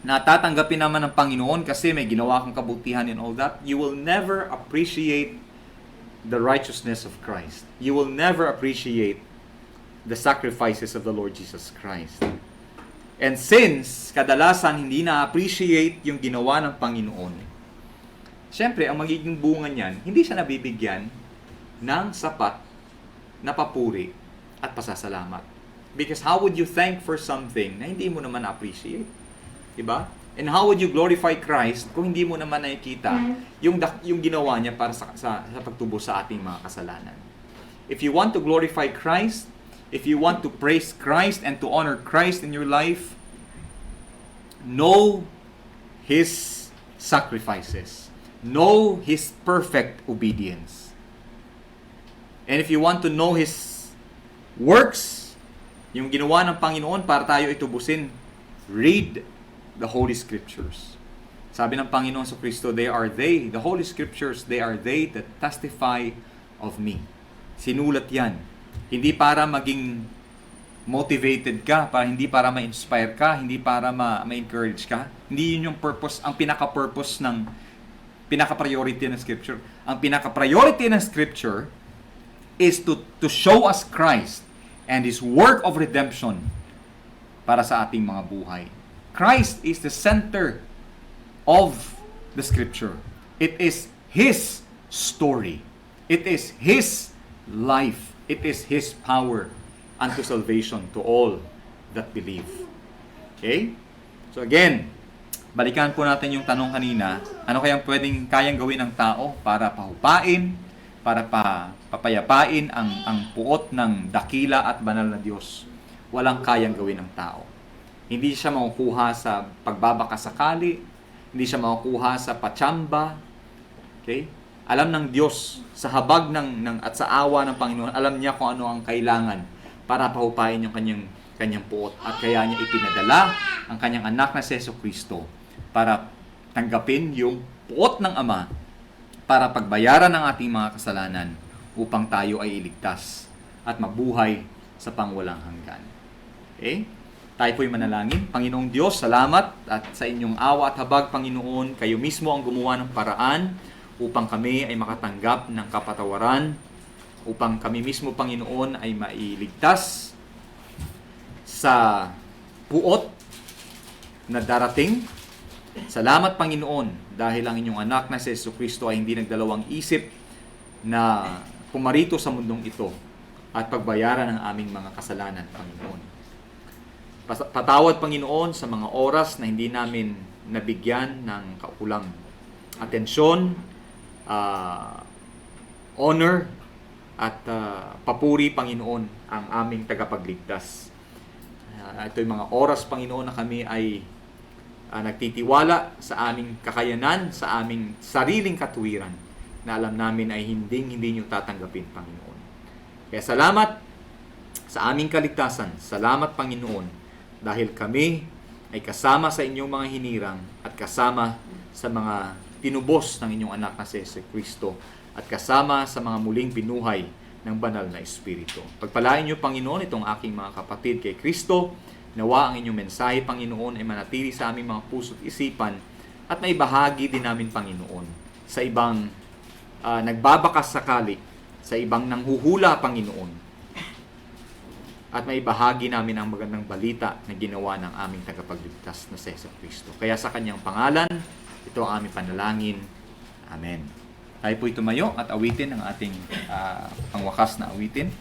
natatanggapin naman ng Panginoon kasi may ginawa kang kabutihan and all that, you will never appreciate the righteousness of Christ. You will never appreciate the sacrifices of the Lord Jesus Christ. And since kadalasan hindi na-appreciate yung ginawa ng Panginoon, syempre, ang magiging bunga niyan, hindi siya nabibigyan ng sapat na papuri at pasasalamat. Because how would you thank for something na hindi mo naman na-appreciate? Diba? And how would you glorify Christ kung hindi mo naman nakikita yung ginawa niya para sa pagtubo sa ating mga kasalanan? If you want to glorify Christ, if you want to praise Christ and to honor Christ in your life, know His sacrifices. Know His perfect obedience. And if you want to know His works, yung ginawa ng Panginoon para tayo itubusin, read the Holy Scriptures. Sabi ng Panginoon sa Kristo, the Holy Scriptures, they are they that testify of me. Sinulat yan. Hindi para maging motivated ka, hindi para ma-inspire ka, hindi para ma-encourage ka. Hindi yun yung purpose, ang pinaka-priority ng Scripture. Ang pinaka-priority ng Scripture is to show us Christ and His work of redemption para sa ating mga buhay. Christ is the center of the Scripture. It is His story. It is His life. It is His power unto salvation to all that believe. Okay? So again, balikan po natin yung tanong kanina, ano kayang gawin ng tao para pahupain, para papayapain ang puot ng dakila at banal na Diyos? Walang kayang gawin ng tao. Hindi siya makukuha sa pagbabakasakali, hindi siya makukuha sa patsamba. Okay? Alam ng Diyos, sa habag at sa awa ng Panginoon, alam niya kung ano ang kailangan para pahupain yung kanyang puot. At kaya niya ipinadala ang kanyang anak na si Jesucristo para tanggapin yung puot ng Ama para pagbayaran ng ating mga kasalanan upang tayo ay iligtas at mabuhay sa pangwalang hanggan. Okay? Tayo po'y manalangin. Panginoong Diyos, salamat at sa inyong awa at habag, Panginoon, kayo mismo ang gumawa ng paraan upang kami ay makatanggap ng kapatawaran, upang kami mismo, Panginoon, ay mailigtas sa puot na darating. Salamat, Panginoon, dahil ang inyong anak na si Jesucristo ay hindi nagdalawang isip na pumarito sa mundong ito at pagbayaran ng aming mga kasalanan, Panginoon. Patawad, Panginoon, sa mga oras na hindi namin nabigyan ng kaukulang atensyon, honor, at papuri, Panginoon, ang aming tagapagligtas. Ito yung mga oras, Panginoon, na kami ay nagtitiwala sa aming kakayanan, sa aming sariling katuwiran, na alam namin ay hindi nyo tatanggapin, Panginoon. Kaya salamat sa aming kaligtasan. Salamat, Panginoon, dahil kami ay kasama sa inyong mga hinirang at kasama sa mga tinubos ng inyong anak na si Jesucristo at kasama sa mga muling binuhay ng banal na Espiritu. Pagpalain niyo, Panginoon, itong aking mga kapatid kay Kristo. Nawa ang inyong mensahe, Panginoon, ay manatili sa aming mga puso't isipan at maibahagi din namin, Panginoon, sa ibang nagbabakas sakali, sa ibang nanghuhula, Panginoon, at maibahagi namin ang magandang balita na ginawa ng aming tagapagligtas na si Jesucristo. Kaya sa kanyang pangalan, ito ang aming panalangin. Amen. Tayo po'y tumayo at awitin ang ating pangwakas na awitin.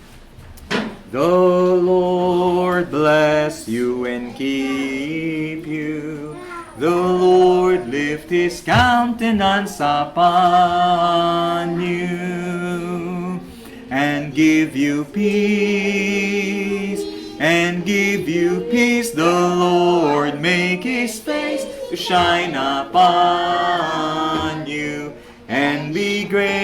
The Lord bless you and keep you. The Lord lift His countenance upon you and give you peace. And give you peace. The Lord make His face to shine upon you and be gracious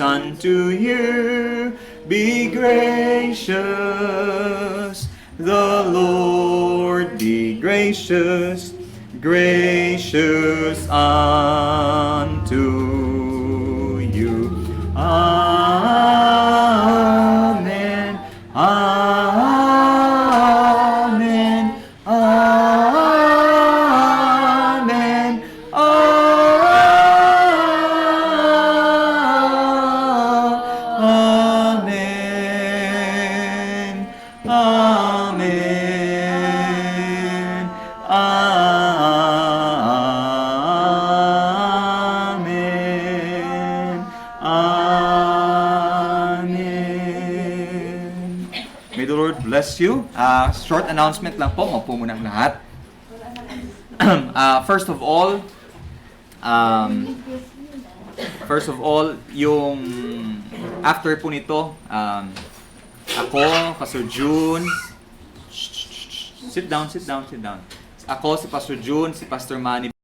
unto you. Be gracious. The Lord be gracious, gracious unto you. Amen. Amen. Amen. Amen. Amen. Amen. Amen. May the Lord bless you. Short announcement lang po. Maupo muna ang lahat. First of all, yung after po nito, ako, Pastor June, sit down. Ako, si Pastor June, si Pastor Manny,